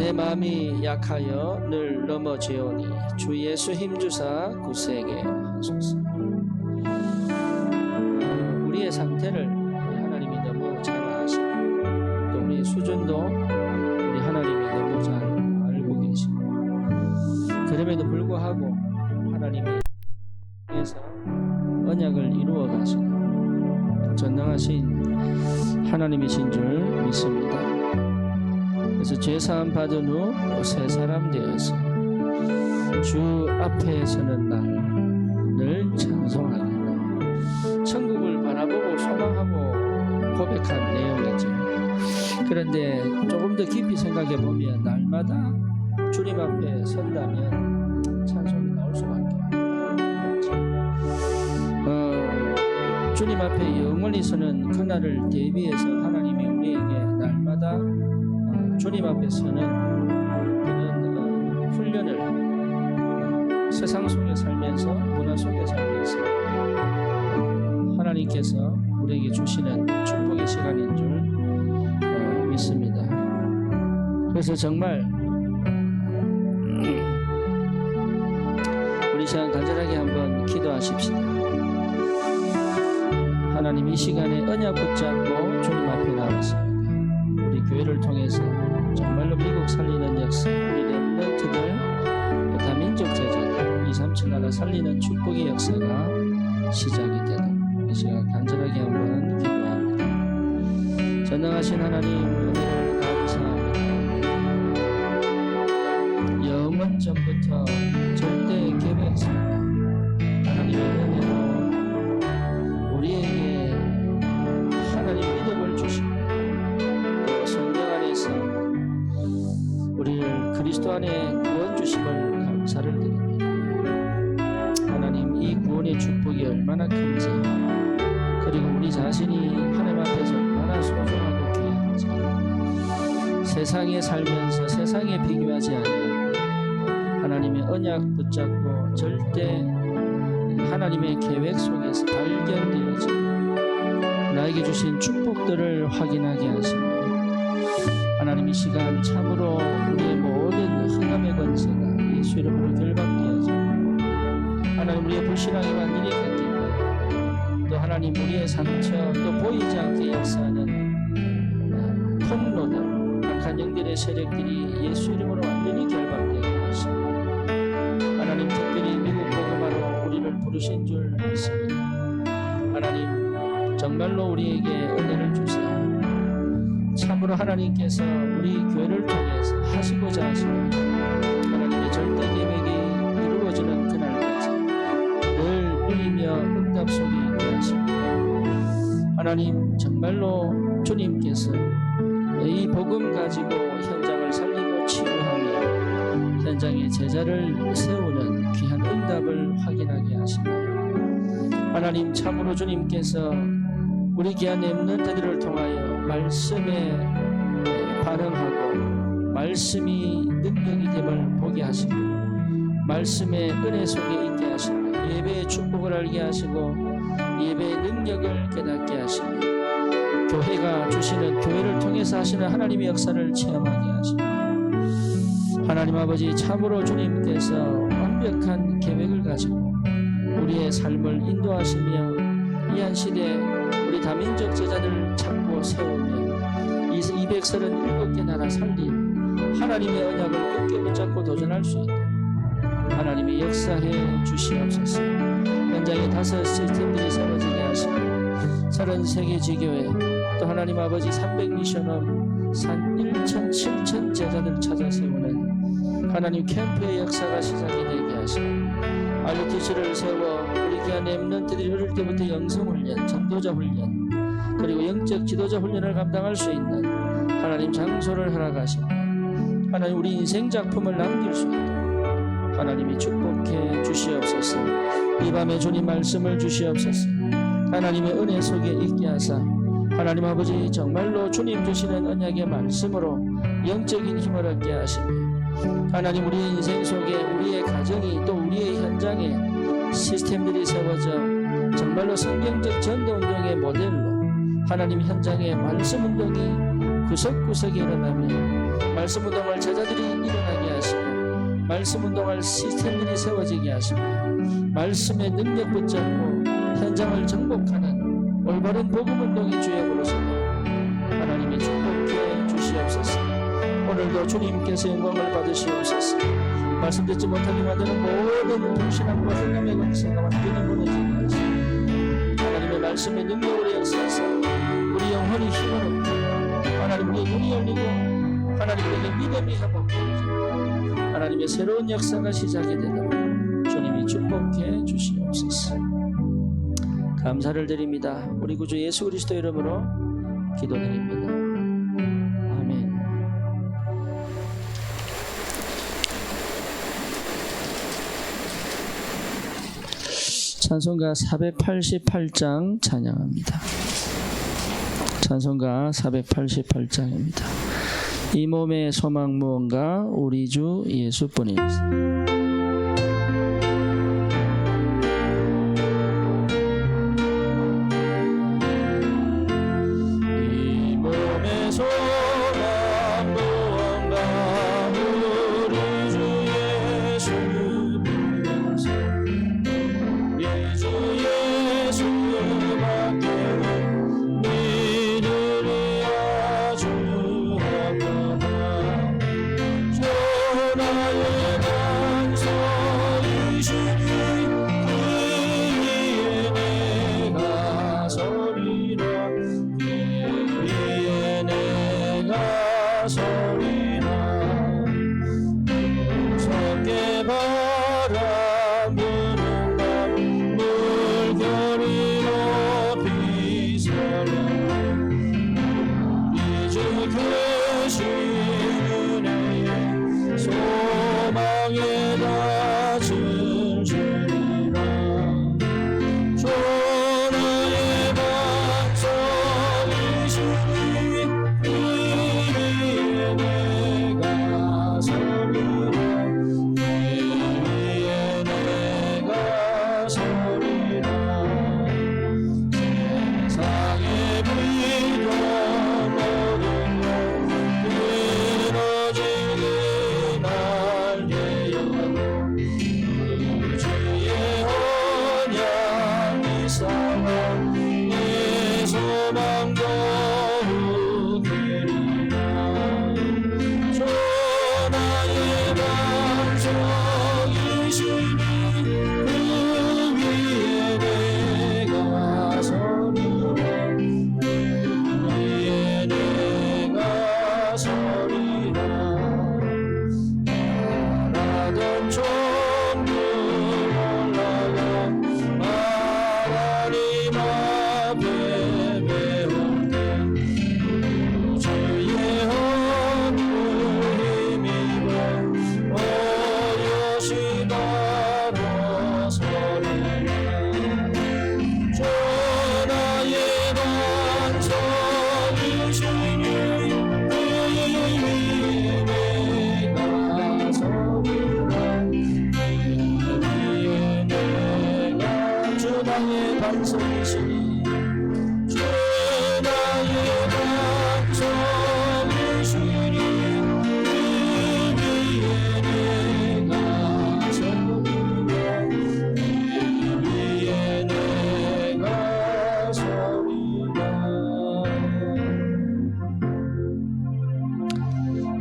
내 마음이 약하여 늘 넘어지오니 주 예수 힘주사 굳세게 하소서. 우리의 상태를 하나님이 너무 잘 아시고 또 우리의 수준도 우리 하나님이 너무 잘 알고 계시고, 그럼에도 불구하고 하나님이 통해서 언약을 이루어 가시는 전능하신 하나님이신 줄 믿습니다. 그래서 죄사함 받은 후 새 사람 되어서 주 앞에 서는 날을 찬송하겠다. 천국을 바라보고 소망하고 고백한 내용이죠. 그런데 조금 더 깊이 생각해 보면 날마다 주님 앞에 선다면 찬송이 나올 수밖에 없죠. 주님 앞에 영원히 서는 그날을 대비해서 하나님이 우리에게 날마다 주님 앞에 서는 그런 훈련을 세상 속에 살면서, 문화 속에 살면서 하나님께서 우리에게 주시는 축복의 시간인 줄 믿습니다. 그래서 정말 우리 시간 간절하게 한번 기도하십시다. 하나님, 이 시간에 언약 붙잡고 주님 앞에 나왔습니다. 우리 교회를 통해서 정말로 미국 살리는 역사, 우리 렘넌트들, 또 다민족 제자들, 237 나라 살리는 축복의 역사가 시작이 되도록 이 시간 간절하게 한번 기도합니다. 전능하신 하나님, 은혜를 감사합니다. 영원 전부터 절대 계획입니다. 하나님의 은혜로 우리에게 하나님 믿음을 주시고 또 성령 안에서 우리를 그리스도 안에 구원 주심을 감사를 드립니다. 하나님, 이 구원의 축복이 얼마나 큰지, 그리고 우리 자신이 하나님 앞에서 얼마나 소중하고 귀한지, 세상에 살면서 세상에 비교하지 않는 하나님의 언약 붙잡고 절대 하나님의 계획 속에서 발견되어지고 나에게 주신 축복들을 확인하게 하시며, 하나님 이 시간 참으로 우리의 모든 흥함의 권세가 예수 이름으로 결박되어지고, 하나님 우리의 불신앙이 완전히 꺾이고, 또 하나님 우리의 상처, 또 보이지 않게 역사하는 통로들, 악한 영들의 세력들이 예수 이름으로 완전히 결박되게 하시고, 하나님 특별히 미국 복음화로 우리를 부르신 줄 믿습니다. 하나님 정말로 우리에게 은혜를 주세요. 참으로 하나님께서 우리 교회를 통해서 하시고자 하시는 하나님의 절대 계획이 이루어지는 그날까지 늘 누리며 응답 속에 있게 하시고, 하나님 정말로 주님께서 이 복음 가지고 현장을 살리고 치유하며 현장에 제자를 세우는 귀한 응답을 확인하게 하시며, 하나님 참으로 주님께서 우리 귀한 렘넌트들을 통하여 말씀에 반응하고 말씀이 능력이 됨을 보게 하시고, 말씀의 은혜 속에 있게 하시고, 예배의 축복을 알게 하시고 예배의 능력을 깨닫게 하시며, 교회가 주시는, 교회를 통해서 하시는 하나님의 역사를 체험하게 하시며, 하나님 아버지 참으로 주님께서 완벽한 계획을 가지고 우리의 삶을 인도하시며, 이 한 시대 우리 다민족 제자들을 찾고 세우며 237개 나라 살린 하나님의 언약을 굳게 붙잡고 도전할 수 있도록 하나님이 역사해 주시옵소서. 현장에 5 시스템들이 세워지게 하시고 33개 지교회, 또 하나님 아버지 300미션업 1,700 제자들 찾아 세우는 하나님 캠프의 역사가 시작이 되게 하시고, RUTC를 세워 우리 귀한 렘넌트들이 어릴 때부터 영성훈련, 전도자 훈련, 그리고 영적 지도자 훈련을 감당할 수 있는 하나님 장소를 허락하시고, 하나님 우리 인생 작품을 남길 수 있도록 하나님이 축복해 주시옵소서. 이 밤에 주님 말씀을 주시옵소서. 하나님의 은혜 속에 있게 하사 하나님 아버지 정말로 주님 주시는 언약의 말씀으로 영적인 힘을 얻게 하시며, 하나님 우리의 인생 속에 우리의 가정이, 또 우리의 현장에 시스템들이 세워져 정말로 성경적 전도운동의 모델로 하나님 현장에 말씀운동이 구석구석에 일어나며 말씀 운동할 제자들이 일어나게 하시고 말씀 운동할 시스템들이 세워지게 하시고 말씀의 능력 붙잡고 현장을 정복하는 올바른 복음 운동의 주역으로서 하나님의 축복해 주시옵소서. 오늘도 주님께서 영광을 받으시옵소서. 말씀 듣지 못하게 만드는 모든 불신앙과 흥함의 권세가 완전히 무너지게 하시고 하나님의 말씀의 능력으로 역사하사 우리 영혼이 힘을 얻고 하나님께 눈이 열리고 하나님께 믿음이 회복되고 하나님의 새로운 역사가 시작이 되도록 주님이 축복해 주시옵소서. 감사를 드립니다. 우리 구주 예수 그리스도 이름으로 기도드립니다. 아멘. 찬송가 488장 찬양합니다. 찬송가 488장입니다. 이 몸의 소망 무언가 우리 주 예수뿐이니라.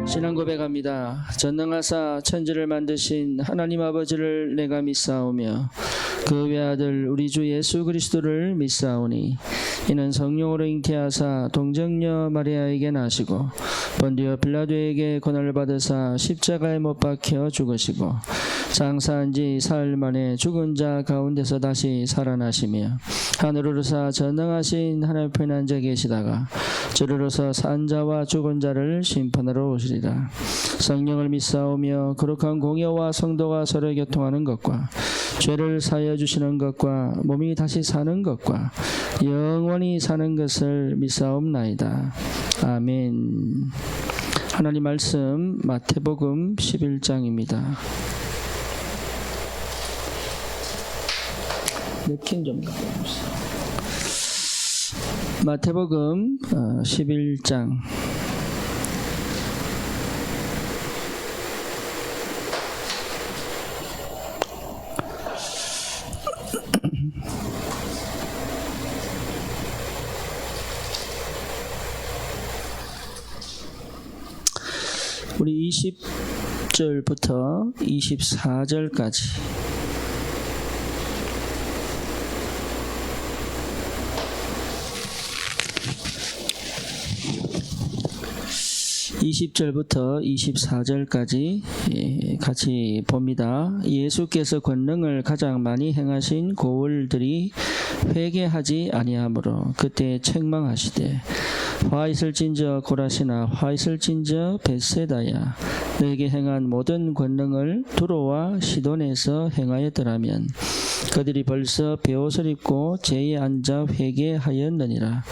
신앙 고백합니다. 전능하사 천지를 만드신 하나님 아버지를 내가 믿사오며 그 외아들 우리 주 예수 그리스도를 믿사오니 이는 성령으로 잉태하사 동정녀 마리아에게 나시고 본디오 빌라도에게 고난을 받으사 십자가에 못 박혀 죽으시고 장사한 지 사흘 만에 죽은 자 가운데서 다시 살아나시며 하늘으로서 전능하신 하나님 편에 앉아 계시다가 저리로서 산 자와 죽은 자를 심판하러 오시리라. 성령을 믿사오며 거룩한 공예와 성도가 서로 교통하는 것과 죄를 사하여 주시는 것과 몸이 다시 사는 것과 영원히 사는 것을 믿사옵나이다. 아멘. 하나님 말씀 마태복음 11장입니다. 냅킨 좀 갖다 주세요. 마태복음 11장 우리 20절부터 24절까지 20절부터 24절까지 같이 봅니다. 예수께서 권능을 가장 많이 행하신 고을들이 회개하지 아니하므로 그때 책망하시되 화 있을진저 고라시나 화 있을진저 벳세다야 너에게 행한 모든 권능을 두로와 시돈에서 행하였더라면 그들이 벌써 베옷을 입고 제에 앉아 회개하였느니라.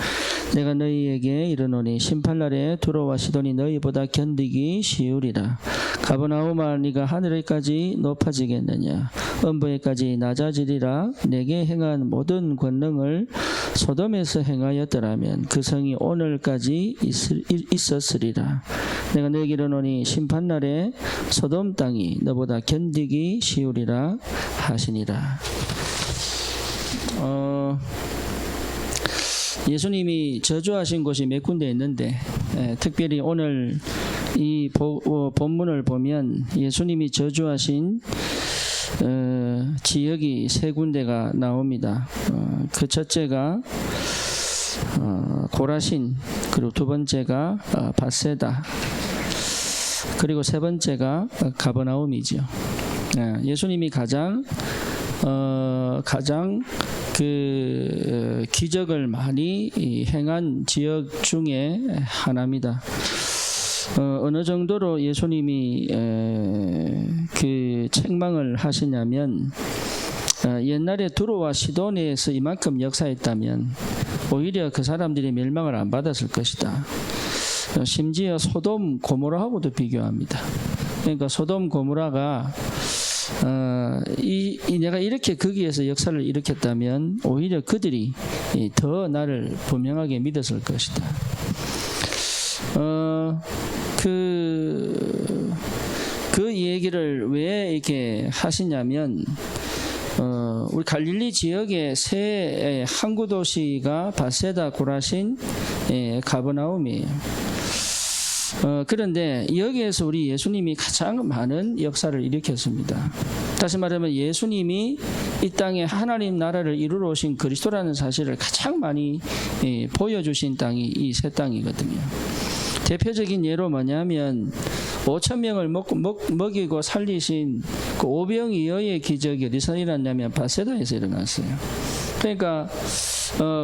내가 너희에게 이르노니 심판날에 두로와 시돈이 너희보다 견디기 쉬우리라. 가버나움아 네가 하늘에까지 높아지겠느냐 음부에까지 낮아지리라. 내게 행한 모든 권능을 소돔에서 행하였더라면 그 성이 오늘까지 있었으리라. 내가 너희에게 이르노니 심판날에 소돔 땅이 너보다 견디기 쉬우리라 하시니라. 예수님이 저주하신 곳이 몇 군데 있는데 특별히 오늘 이 본문을 보면 예수님이 저주하신 지역이 세 군데가 나옵니다. 그 첫째가 고라신, 그리고 두 번째가 벳세다, 그리고 세 번째가 가버나움이죠. 예수님이 가장 그 기적을 많이 행한 지역 중에 하나입니다. 어느 정도로 예수님이 그 책망을 하시냐면 옛날에 두로와 시돈에서 이만큼 역사했다면 오히려 그 사람들이 멸망을 안 받았을 것이다. 심지어 소돔 고모라하고도 비교합니다. 그러니까 소돔 고모라가 내가 이렇게 거기에서 역사를 일으켰다면 오히려 그들이 더 나를 분명하게 믿었을 것이다. 그 얘기를 왜 이렇게 하시냐면 우리 갈릴리 지역의 세 항구 도시가 벳세다, 고라신, 가버나움이에요. 그런데 여기에서 우리 예수님이 가장 많은 역사를 일으켰습니다. 다시 말하면 예수님이 이 땅에 하나님 나라를 이루러 오신 그리스도라는 사실을 가장 많이 보여주신 땅이 이 세 땅이거든요. 대표적인 예로 뭐냐면 5,000명을 먹이고 살리신 그 오병이어의 기적이 어디서 일어났냐면 벳세다에서 일어났어요. 그러니까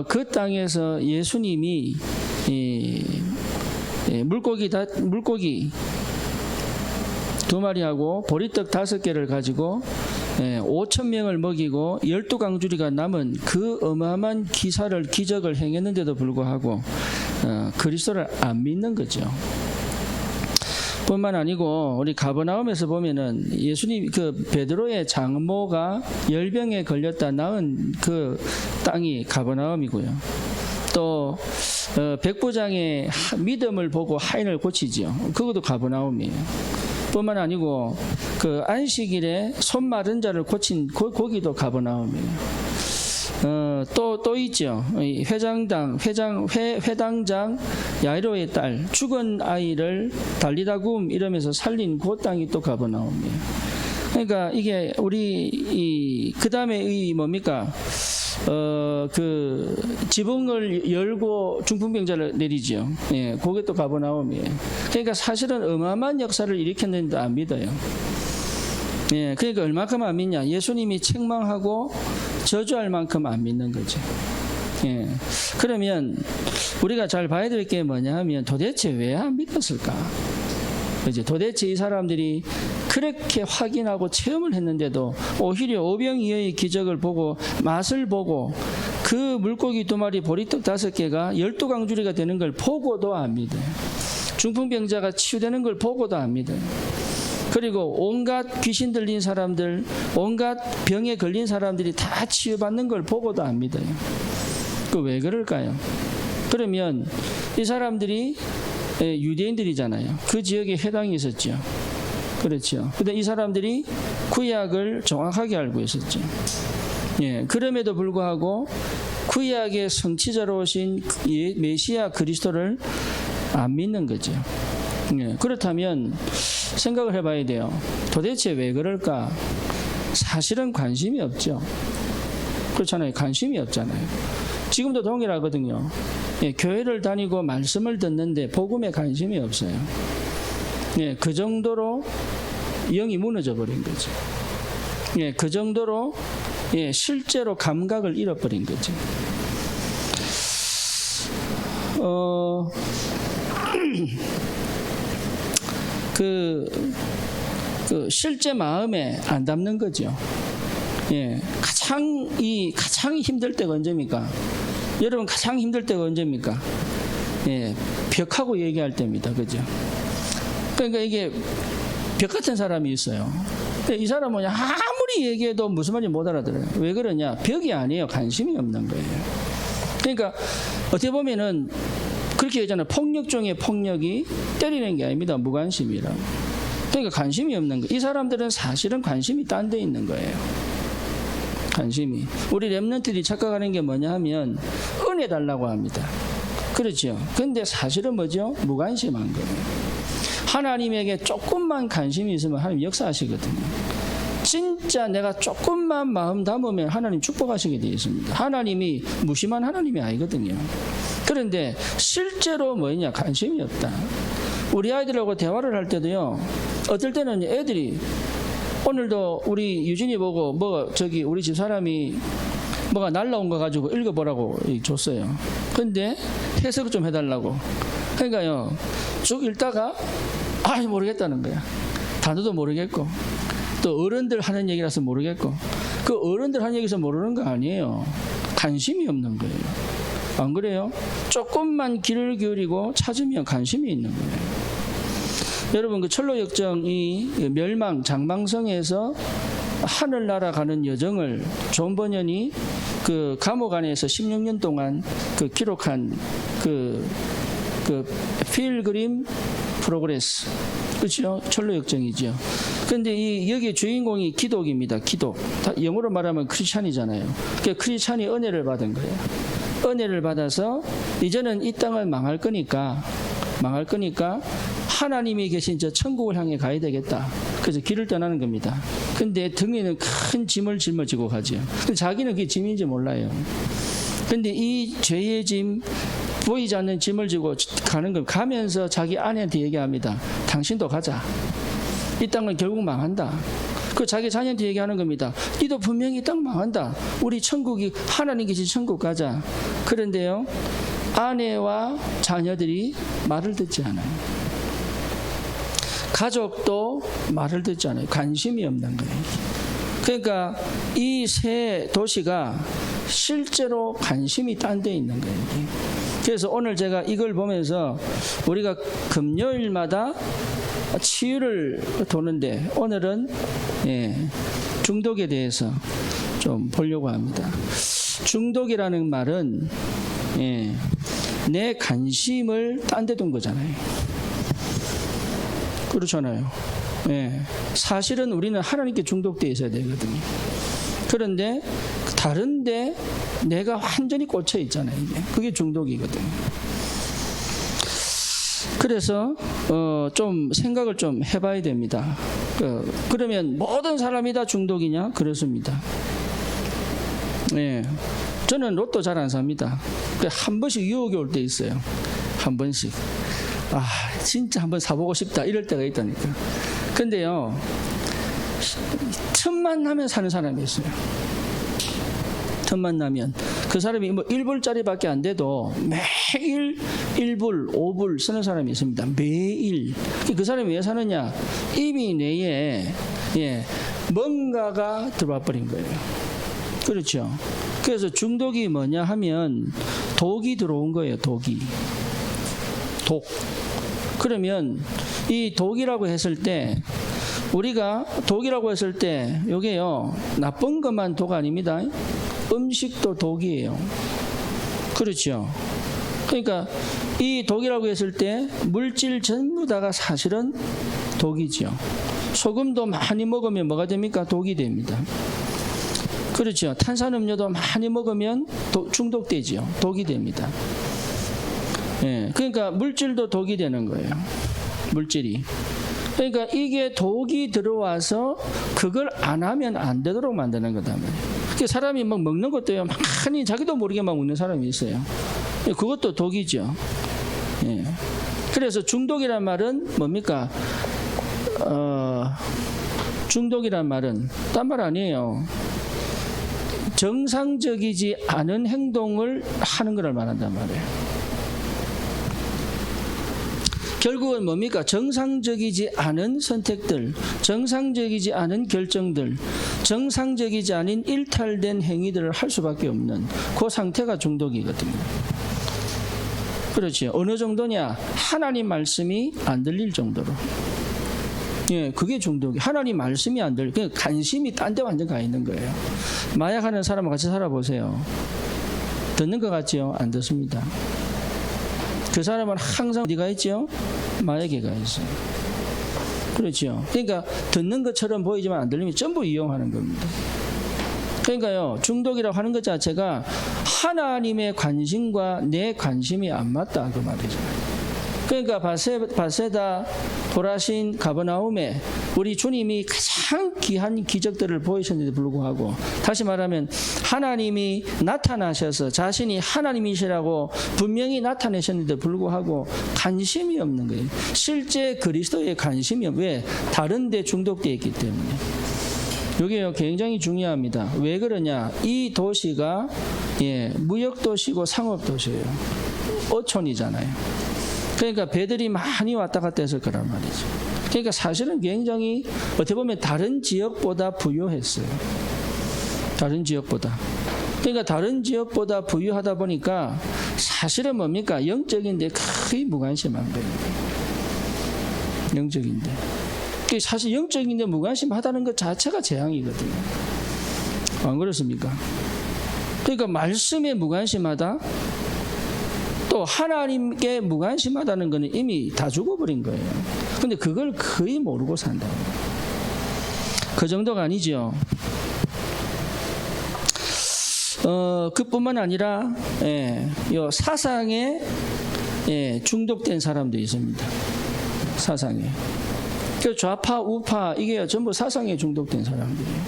그 땅에서 예수님이 물고기 2마리하고 보리떡 5개를 가지고 5,000명을 먹이고 12강주리가 남은 그 어마어마한 기적을 행했는데도 불구하고 그리스도를 안 믿는 거죠. 뿐만 아니고 우리 가버나움에서 보면은 예수님 그 베드로의 장모가 열병에 걸렸다 나은 그 땅이 가버나움이고요. 또 백부장의 믿음을 보고 하인을 고치지요. 그것도 가버나움이에요. 뿐만 아니고 그 안식일에 손 마른 자를 고친 거기도 가버나움이에요. 또 있죠. 회당장 야이로의 딸 죽은 아이를 달리다굼 이러면서 살린 그 땅이 또 가버나움이에요. 그러니까 이게 우리 그 다음에 뭡니까? 그 지붕을 열고 중풍병자를 내리지요. 그게 또 가버나움이에요. 그러니까 사실은 어마어마한 역사를 일으켰는데 안 믿어요. 그러니까 얼마큼 안 믿냐? 예수님이 책망하고 저주할 만큼 안 믿는 거죠. 그러면 우리가 잘 봐야 될 게 뭐냐 하면 도대체 왜 안 믿었을까? 그죠? 도대체 이 사람들이 그렇게 확인하고 체험을 했는데도 오히려 오병이어의 기적을 보고 맛을 보고 그 물고기 2마리 보리떡 5개가 12강주리가 되는 걸 보고도 안 믿어요. 중풍병자가 치유되는 걸 보고도 안 믿어요. 그리고 온갖 귀신 들린 사람들, 온갖 병에 걸린 사람들이 다 치유받는 걸 보고도 안 믿어요. 그 왜 그럴까요? 그러면 이 사람들이 유대인들이잖아요. 그 지역에 해당이 있었죠. 그렇죠. 근데 이 사람들이 구약을 정확하게 알고 있었죠. 그럼에도 불구하고 구약의 성취자로 오신 메시아 그리스도를 안 믿는 거죠. 그렇다면 생각을 해봐야 돼요. 도대체 왜 그럴까? 사실은 관심이 없죠. 그렇잖아요. 관심이 없잖아요. 지금도 동일하거든요. 예, 교회를 다니고 말씀을 듣는데 복음에 관심이 없어요. 예, 그 정도로 영이 무너져 버린 거죠. 예, 그 정도로 예, 실제로 감각을 잃어버린 거죠. 그 실제 마음에 안 담는 거죠. 예, 가장 힘들 때가 언제입니까? 여러분 가장 힘들 때가 언제입니까? 예, 벽하고 얘기할 때입니다. 그죠? 그러니까 이게 벽 같은 사람이 있어요. 이 사람은 아무리 얘기해도 무슨 말인지 못 알아들어요. 왜 그러냐? 벽이 아니에요. 관심이 없는 거예요. 그러니까 어떻게 보면은 그렇게 얘기하잖아요. 폭력 중에 폭력이 때리는 게 아닙니다. 무관심이라. 그러니까 관심이 없는 거예요. 이 사람들은 사실은 관심이 딴 데 있는 거예요. 관심이. 우리 렘넌트들이 착각하는 게 뭐냐 하면 은혜 달라고 합니다. 그렇죠. 근데 사실은 뭐죠? 무관심한 거예요. 하나님에게 조금만 관심이 있으면 하나님 역사하시거든요. 진짜 내가 조금만 마음 담으면 하나님 축복하시게 되어 있습니다. 하나님이 무심한 하나님이 아니거든요. 그런데 실제로 뭐냐? 관심이 없다. 우리 아이들하고 대화를 할 때도요. 어떨 때는 애들이 오늘도 우리 유진이 보고 우리 집 사람이 뭐가 날라온 거 가지고 읽어보라고 줬어요. 근데 해석을 좀 해달라고. 그러니까요. 쭉 읽다가 모르겠다는 거야. 단어도 모르겠고 또 어른들 하는 얘기라서 모르겠고 그 어른들 하는 얘기에서 모르는 거 아니에요. 관심이 없는 거예요. 안 그래요? 조금만 귀를 기울이고 찾으면 관심이 있는 거예요. 여러분 그 철로역정이 멸망 장망성에서 하늘나라 가는 여정을 존 버년이 그 감옥 안에서 16년 동안 그 기록한 그 필그림 프로그레스, 그렇죠? 철로역정이죠. 그런데 여기 주인공이 기독입니다. 기독. 영어로 말하면 크리스찬이잖아요. 그 크리스찬이 은혜를 받은 거예요. 은혜를 받아서 이제는 이 땅을 망할 거니까 하나님이 계신 저 천국을 향해 가야 되겠다. 그래서 길을 떠나는 겁니다. 근데 등에는 큰 짐을 짊어지고 가죠. 근데 자기는 그게 짐인지 몰라요. 근데 이 죄의 짐, 보이지 않는 짐을 지고 가는 거 가면서 자기 아내한테 얘기합니다. 당신도 가자. 이 땅은 결국 망한다. 그 자기 자녀한테 얘기하는 겁니다. 니도 분명히 이 땅 망한다. 우리 천국이 하나님 계신 천국 가자. 그런데요. 아내와 자녀들이 말을 듣지 않아요. 가족도 말을 듣지 않아요. 관심이 없는 거예요. 그러니까 이 세 도시가 실제로 관심이 딴 데 있는 거예요. 그래서 오늘 제가 이걸 보면서 우리가 금요일마다 치유를 도는데 오늘은 중독에 대해서 좀 보려고 합니다. 중독이라는 말은 내 관심을 딴 데 둔 거잖아요. 그렇잖아요. 사실은 우리는 하나님께 중독되어 있어야 되거든요. 그런데 다른데 내가 완전히 꽂혀 있잖아요. 그게 중독이거든요. 그래서 좀 생각을 좀 해봐야 됩니다. 그러면 모든 사람이 다 중독이냐? 그렇습니다. 저는 로또 잘 안 삽니다. 한 번씩 유혹이 올 때 있어요. 한 번씩. 진짜 한번 사보고 싶다. 이럴 때가 있다니까. 근데요, 틈만 나면 사는 사람이 있어요. 틈만 나면. 그 사람이 1불짜리밖에 안 돼도 매일 1불, 5불 쓰는 사람이 있습니다. 매일. 그 사람이 왜 사느냐? 이미 뇌에 뭔가가 들어와 버린 거예요. 그렇죠. 그래서 중독이 뭐냐 하면 독이 들어온 거예요. 독이. 독. 그러면 이 독이라고 했을 때 우리가 독이라고 했을 때 이게요 나쁜 것만 독 아닙니다. 음식도 독이에요. 그렇죠. 그러니까 이 독이라고 했을 때 물질 전부 다가 사실은 독이죠. 소금도 많이 먹으면 뭐가 됩니까? 독이 됩니다. 그렇죠. 탄산음료도 많이 먹으면 중독되죠. 독이 됩니다. 그러니까 물질도 독이 되는 거예요. 물질이. 그러니까 이게 독이 들어와서 그걸 안 하면 안 되도록 만드는 거다 말이에요. 사람이 막 먹는 것도요, 많이 자기도 모르게 막 먹는 사람이 있어요. 그것도 독이죠. 예. 그래서 중독이란 말은 뭡니까? 중독이란 말은 딴 말 아니에요. 정상적이지 않은 행동을 하는 것을 말한단 말이에요. 결국은 뭡니까? 정상적이지 않은 선택들, 정상적이지 않은 결정들, 정상적이지 않은 일탈된 행위들을 할 수밖에 없는 그 상태가 중독이거든요. 그렇지. 어느 정도냐? 하나님 말씀이 안 들릴 정도로. 예, 그게 중독이. 하나님 말씀이 안 들려. 그냥 관심이 딴 데 완전 가 있는 거예요. 마약하는 사람과 같이 살아보세요. 듣는 것 같지요? 안 듣습니다. 그 사람은 항상 어디가 있죠? 마약에 가 있어요. 그렇죠. 그러니까 듣는 것처럼 보이지만 안 들리면 전부 이용하는 겁니다. 그러니까요, 중독이라고 하는 것 자체가 하나님의 관심과 내 관심이 안 맞다 그 말이죠. 그러니까 바세다, 보라신, 가버나움에 우리 주님이 가장 귀한 기적들을 보이셨는데도 불구하고, 다시 말하면 하나님이 나타나셔서 자신이 하나님이시라고 분명히 나타내셨는데도 불구하고 관심이 없는 거예요. 실제 그리스도에 관심이 없어요. 왜? 다른 데 중독되어 있기 때문에. 이게 굉장히 중요합니다. 왜 그러냐? 이 도시가 무역도시고 상업도시예요. 어촌이잖아요. 그러니까 배들이 많이 왔다 갔다 했을 거란 말이죠. 그러니까 사실은 굉장히 어떻게 보면 다른 지역보다 부유했어요. 다른 지역보다. 그러니까 다른 지역보다 부유하다 보니까 사실은 뭡니까? 영적인데 거의 무관심한 거예요. 영적인데. 사실 영적인데 무관심하다는 것 자체가 재앙이거든요. 안 그렇습니까? 그러니까 말씀에 무관심하다, 또 하나님께 무관심하다는 것은 이미 다 죽어버린 거예요. 근데 그걸 거의 모르고 산다. 그 정도가 아니죠. 그뿐만 아니라 요 사상에 중독된 사람도 있습니다. 사상에. 그 좌파, 우파 이게 전부 사상에 중독된 사람들이에요.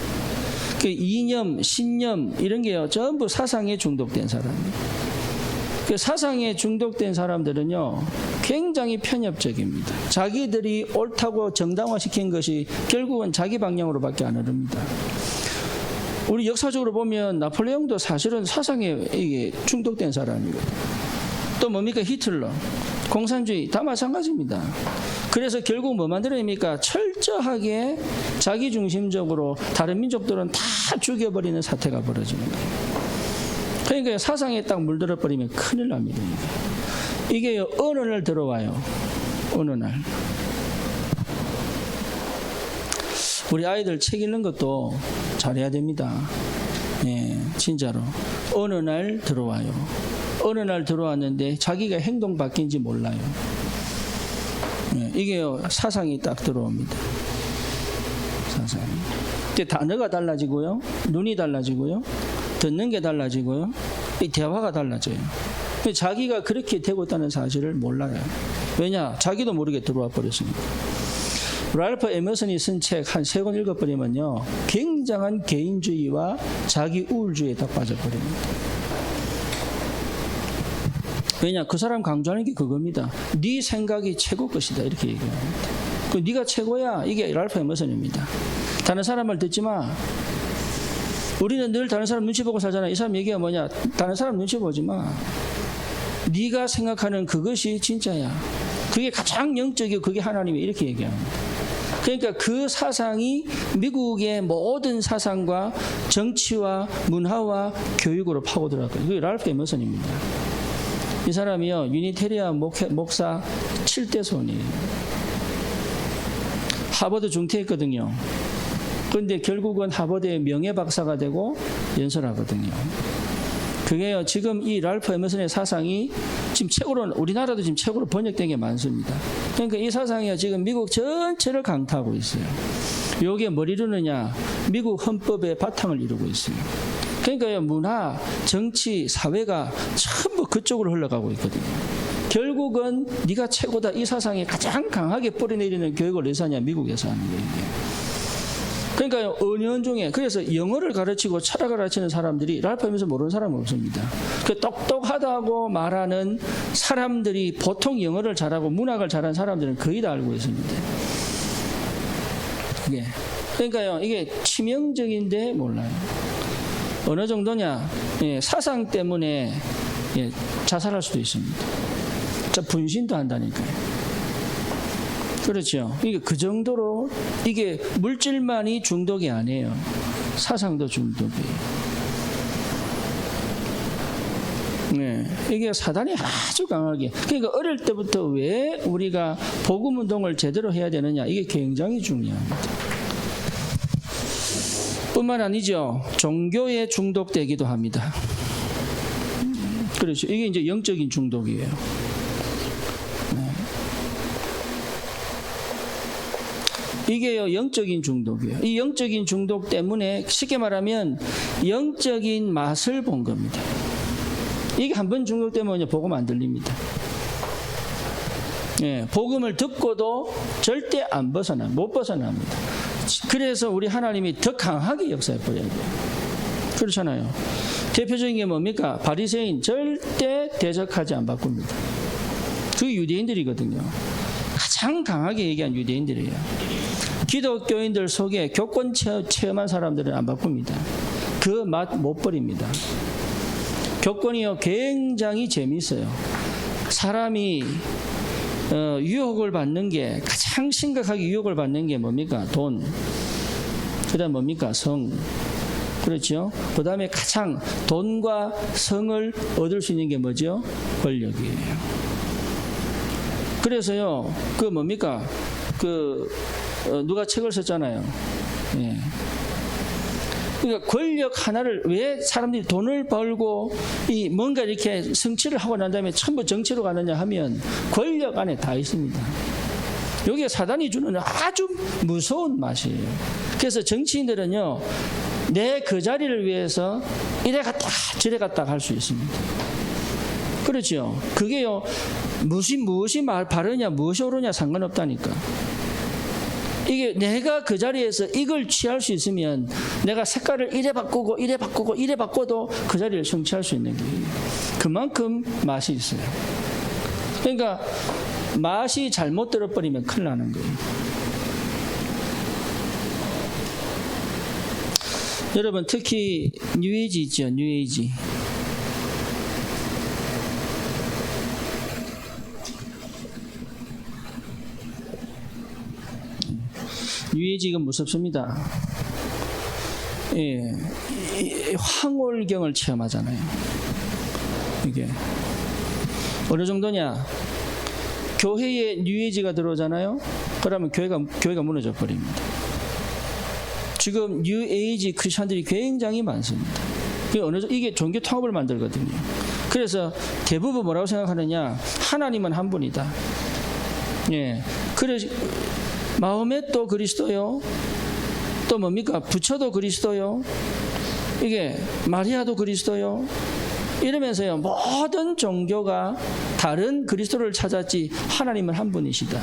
그 이념, 신념 이런 게요 전부 사상에 중독된 사람이에요. 그 사상에 중독된 사람들은요 굉장히 편협적입니다. 자기들이 옳다고 정당화시킨 것이 결국은 자기 방향으로밖에 안 흐릅니다. 우리 역사적으로 보면 나폴레옹도 사실은 사상에 이게 중독된 사람이거든요. 또 뭡니까? 히틀러, 공산주의 다 마찬가지입니다. 그래서 결국 뭐 만들어냅니까? 철저하게 자기중심적으로 다른 민족들은 다 죽여버리는 사태가 벌어지는 거예요. 그러니까 사상에 딱 물들어 버리면 큰일 납니다. 이게 어느 날 들어와요. 어느 날. 우리 아이들 책 읽는 것도 잘해야 됩니다. 진짜로. 어느 날 들어와요. 어느 날 들어왔는데 자기가 행동 바뀐지 몰라요. 이게 사상이 딱 들어옵니다. 사상이. 단어가 달라지고요. 눈이 달라지고요. 듣는 게 달라지고요. 이 대화가 달라져요. 자기가 그렇게 되고 있다는 사실을 몰라요. 왜냐? 자기도 모르게 들어와 버렸습니다. 랄프 에머슨이 쓴 책 한 3권 읽어버리면요 굉장한 개인주의와 자기 우울주의에 다 빠져버립니다. 왜냐? 그 사람 강조하는 게 그겁니다. 네 생각이 최고 것이다 이렇게 얘기합니다. 그 네가 최고야. 이게 랄프 에머슨입니다. 다른 사람 말 듣지 마. 우리는 늘 다른 사람 눈치 보고 살잖아. 이 사람 얘기가 뭐냐? 다른 사람 눈치 보지 마. 네가 생각하는 그것이 진짜야. 그게 가장 영적이고 그게 하나님이 이렇게 얘기합니다. 그러니까 그 사상이 미국의 모든 사상과 정치와 문화와 교육으로 파고들었거든요. 그게 랄프 에머슨입니다. 이 사람이요 유니테리안 목사 7대 손이에요. 하버드 중퇴했거든요. 그런데 결국은 하버드의 명예박사가 되고 연설하거든요. 그게요, 지금 이 랄프 에머슨의 사상이 지금 책으로, 우리나라도 지금 책으로 번역된 게 많습니다. 그러니까 이 사상이요, 지금 미국 전체를 강타하고 있어요. 요게 뭘 이루느냐? 미국 헌법의 바탕을 이루고 있어요. 그러니까요, 문화, 정치, 사회가 전부 그쪽으로 흘러가고 있거든요. 결국은 네가 최고다 이 사상이 가장 강하게 뿌리내리는 교육을 어디서 하냐? 미국에서 하는 거예요. 그러니까 은연중에 그래서 영어를 가르치고 철학을 가르치는 사람들이 랄프하면서 모르는 사람은 없습니다. 그 똑똑하다고 말하는 사람들이 보통 영어를 잘하고 문학을 잘하는 사람들은 거의 다 알고 있습니다. 예. 그러니까요 이게 치명적인데 몰라요. 어느 정도냐? 예, 사상 때문에 예, 자살할 수도 있습니다. 분신도 한다니까요. 그렇죠. 이게 그 정도로 이게 물질만이 중독이 아니에요. 사상도 중독이에요. 네, 이게 사단이 아주 강하게. 그러니까 어릴 때부터 왜 우리가 복음 운동을 제대로 해야 되느냐? 이게 굉장히 중요합니다. 뿐만 아니죠. 종교에 중독되기도 합니다. 그렇죠. 이게 이제 영적인 중독이에요. 이게요 영적인 중독이에요. 이 영적인 중독 때문에 쉽게 말하면 영적인 맛을 본 겁니다. 이게 한번 중독되면 복음 안 들립니다. 예, 복음을 듣고도 절대 안 못 벗어납니다. 그래서 우리 하나님이 더 강하게 역사해 버려야 돼요. 그렇잖아요. 대표적인 게 뭡니까? 바리새인 절대 대적하지 안 바꿉니다. 그 유대인들이거든요. 가장 강하게 얘기한 유대인들이에요. 기독교인들 속에 교권 체험한 사람들은 안 바꿉니다. 그 맛 못 버립니다. 교권이요 굉장히 재미있어요. 사람이 유혹을 받는 게 가장 심각하게 유혹을 받는 게 뭡니까? 돈. 그다음 뭡니까? 성. 그렇죠? 그 다음에 가장 돈과 성을 얻을 수 있는 게 뭐죠? 권력이에요. 그래서요, 그 뭡니까? 누가 책을 썼잖아요. 예. 그러니까 권력 하나를 왜 사람들이 돈을 벌고 뭔가 이렇게 성취를 하고 난 다음에 전부 정치로 가느냐 하면 권력 안에 다 있습니다. 여기에 사단이 주는 아주 무서운 맛이에요. 그래서 정치인들은요, 내 그 자리를 위해서 이래 갔다 저래 갔다 할 수 있습니다. 그렇죠. 그게요, 무엇이 바르냐, 무엇이 옳으냐 상관없다니까. 이게 내가 그 자리에서 이걸 취할 수 있으면 내가 색깔을 이래 바꾸고 이래 바꾸고 이래 바꿔도 그 자리를 성취할 수 있는 거예요. 그만큼 맛이 있어요. 그러니까 맛이 잘못 들어버리면 큰일 나는 거예요. 여러분 특히 뉴에이지 있죠. 뉴에이지. 뉴에이지가 무섭습니다. 예, 황홀경을 체험하잖아요. 이게 어느 정도냐? 교회에 뉴에이지가 들어오잖아요. 그러면 교회가 무너져 버립니다. 지금 뉴에이지 크리스천들이 굉장히 많습니다. 이게 종교 통합을 만들거든요. 그래서 대부분 뭐라고 생각하느냐? 하나님은 한 분이다. 예, 그래서 마호멧도 그리스도요. 또 뭡니까? 부처도 그리스도요. 이게 마리아도 그리스도요. 이러면서요, 모든 종교가 다른 그리스도를 찾았지 하나님은 한 분이시다.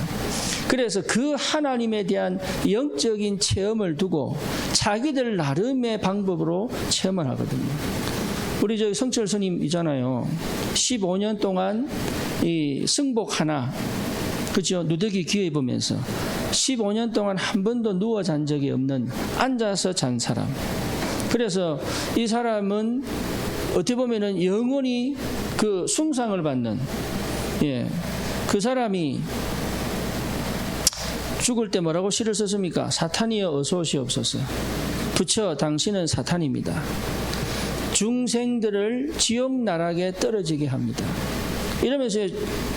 그래서 그 하나님에 대한 영적인 체험을 두고 자기들 나름의 방법으로 체험을 하거든요. 우리 저기 성철 스님 있잖아요. 15년 동안 이 승복 하나, 그죠? 누더기 귀에 입으면서 15년 동안 한 번도 누워 잔 적이 없는 앉아서 잔 사람. 그래서 이 사람은 어떻게 보면은 영원히 그 숭상을 받는, 예, 그 사람이 죽을 때 뭐라고 시를 썼습니까? 사탄이여 어서 오시옵소서. 부처 당신은 사탄입니다. 중생들을 지옥 나락에 떨어지게 합니다. 이러면서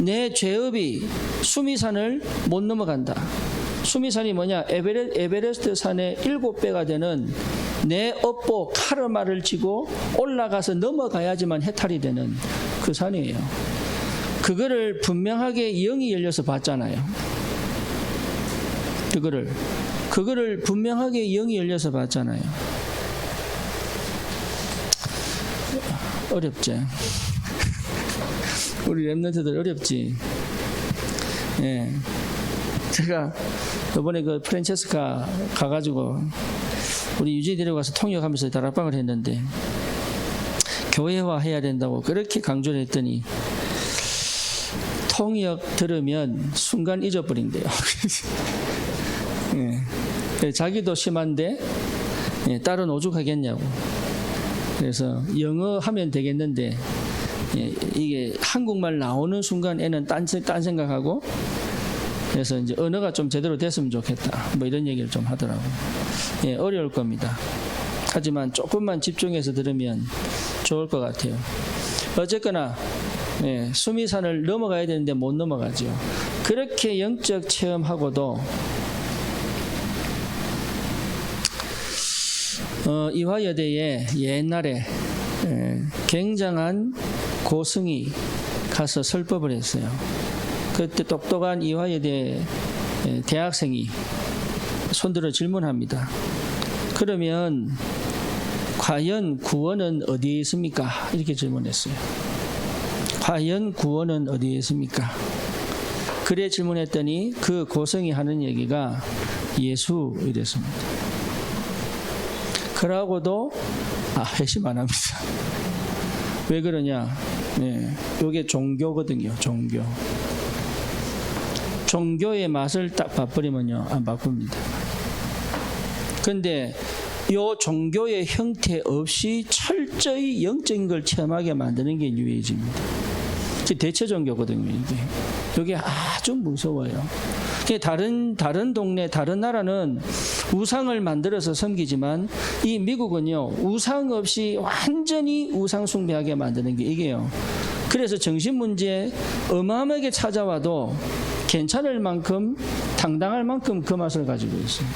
내 죄업이 수미산을 못 넘어간다. 수미산이 뭐냐? 에베레스트 산의 7배가 되는 내 업보 카르마를 지고 올라가서 넘어가야지만 해탈이 되는 그 산이에요. 그거를 분명하게 영이 열려서 봤잖아요. 그거를 분명하게 영이 열려서 봤잖아요. 어렵죠. 우리 랩런트들 어렵지. 예. 제가 이번에 그 프란체스카 가가지고 우리 유진이 데려가서 통역하면서 다락방을 했는데 교회화 해야 된다고 그렇게 강조를 했더니 통역 들으면 순간 잊어버린대요. 예. 자기도 심한데 딸은 오죽하겠냐고. 그래서 영어 하면 되겠는데 이게 한국말 나오는 순간 애는 딴 생각하고 그래서 이제 언어가 좀 제대로 됐으면 좋겠다. 뭐 이런 얘기를 좀 하더라고요. 어려울 겁니다. 하지만 조금만 집중해서 들으면 좋을 것 같아요. 어쨌거나 수미산을 넘어가야 되는데 못 넘어가죠. 그렇게 영적 체험하고도 이화여대에 옛날에 굉장한 고승이 가서 설법을 했어요. 그때 똑똑한 이화여대 대학생이 손들어 질문합니다. 그러면 과연 구원은 어디에 있습니까? 이렇게 질문했어요. 과연 구원은 어디에 있습니까? 그래 질문했더니 그 고승이 하는 얘기가 예수 이랬습니다. 그러고도 회심 안 합니다. 왜 그러냐? 이게 종교거든요. 종교의 맛을 딱 바꾸려면요 안 바꿉니다. 근데 이 종교의 형태 없이 철저히 영적인 걸 체험하게 만드는 게 뉴에이지입니다. 대체 종교거든요. 이게 아주 무서워요. 다른 동네, 다른 나라는 우상을 만들어서 섬기지만 이 미국은요 우상 없이 완전히 우상 숭배하게 만드는 게 이게요. 그래서 정신 문제 어마어마하게 찾아와도 괜찮을 만큼 당당할 만큼 그 맛을 가지고 있어요.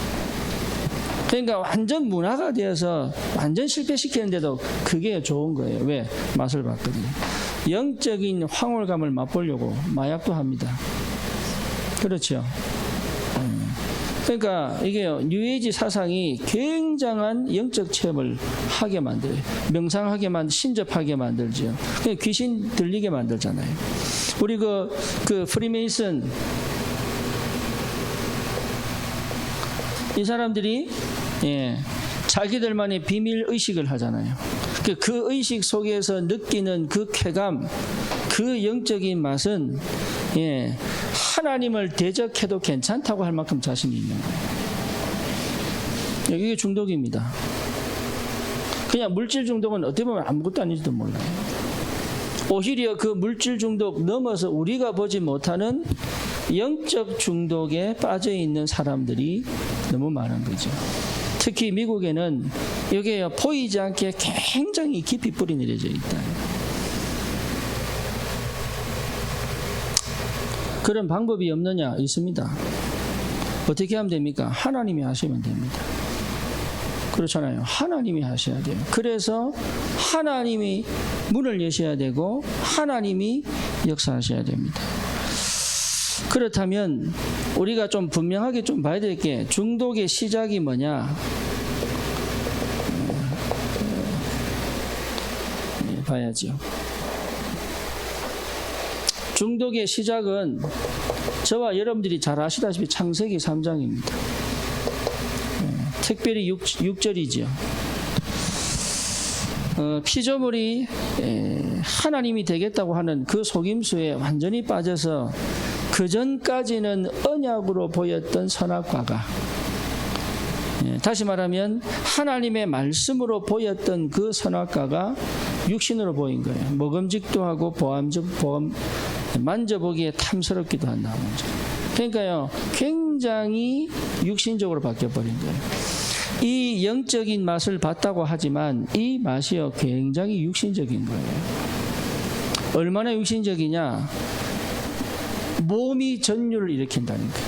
그러니까 완전 문화가 되어서 완전 실패시키는데도 그게 좋은 거예요. 왜? 맛을 봤거든요. 영적인 황홀감을 맛보려고 마약도 합니다. 그렇죠. 그러니까 이게 뉴에이지 사상이 굉장한 영적 체험을 하게 만들어요. 명상하게 신접하게 만들죠. 귀신 들리게 만들잖아요. 우리 그 프리메이슨 이 사람들이 자기들만의 비밀 의식을 하잖아요. 그 의식 속에서 느끼는 그 쾌감, 그 영적인 맛은 하나님을 대적해도 괜찮다고 할 만큼 자신이 있는 거예요. 이게 중독입니다. 그냥 물질 중독은 어떻게 보면 아무것도 아닌지도 몰라요. 오히려 그 물질 중독 넘어서 우리가 보지 못하는 영적 중독에 빠져 있는 사람들이 너무 많은 거죠. 특히 미국에는 여기에 보이지 않게 굉장히 깊이 뿌리 내려져 있다. 그런 방법이 없느냐? 있습니다. 어떻게 하면 됩니까? 하나님이 하시면 됩니다. 그렇잖아요. 하나님이 하셔야 돼요. 그래서 하나님이 문을 여셔야 되고 하나님이 역사하셔야 됩니다. 그렇다면 우리가 좀 분명하게 좀 봐야 될 게 중독의 시작이 뭐냐? 봐야죠. 중독의 시작은 저와 여러분들이 잘 아시다시피 창세기 3장입니다. 특별히 6절이죠. 피조물이 하나님이 되겠다고 하는 그 속임수에 완전히 빠져서 그 전까지는 언약으로 보였던 선악과가 다시 말하면 하나님의 말씀으로 보였던 그 선악과가 육신으로 보인 거예요. 먹음직도 하고 만져보기에 탐스럽기도 한다는 거죠. 그러니까요, 굉장히 육신적으로 바뀌어버린 거예요. 이 영적인 맛을 봤다고 하지만 이 맛이요 굉장히 육신적인 거예요. 얼마나 육신적이냐? 몸이 전율을 일으킨다는 거예요.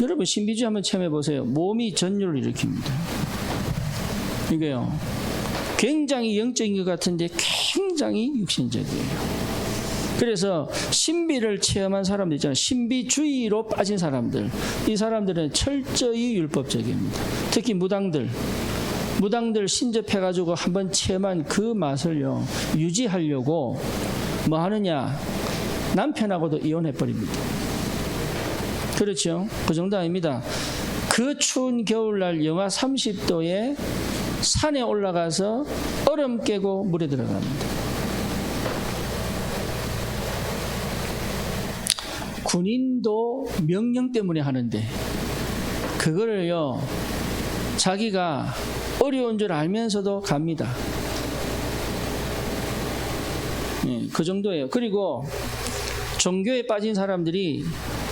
여러분 신비주의 한번 체험해 보세요. 몸이 전율을 일으킵니다. 이게요 굉장히 영적인 것 같은데 굉장히 육신적이에요. 그래서 신비를 체험한 사람들 있잖아요. 신비주의로 빠진 사람들, 이 사람들은 철저히 율법적입니다. 특히 무당들, 무당들 신접해가지고 한번 체험한 그 맛을요 유지하려고 뭐 하느냐, 남편하고도 이혼해버립니다. 그렇죠? 그 정도 아닙니다. 그 추운 겨울날 영하 30도에 산에 올라가서 얼음 깨고 물에 들어갑니다. 군인도 명령 때문에 하는데 그거를요 자기가 어려운 줄 알면서도 갑니다. 그 정도예요. 그리고 종교에 빠진 사람들이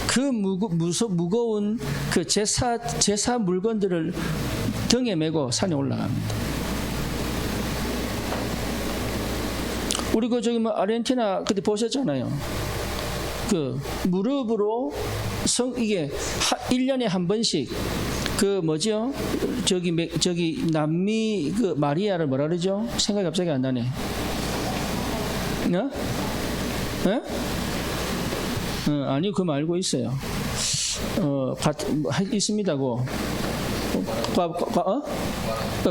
그 무거운 그 제사 물건들을 등에 메고 산에 올라갑니다. 우리 그 저기 뭐 아르헨티나 그때 보셨잖아요. 그 무릎으로 이게 1년에 한 번씩 그 뭐죠? 저기 남미 그 마리아를 뭐라 그러죠? 생각이 갑자기 안 나네. 아니 그거 알고 있어요. 있습니다고.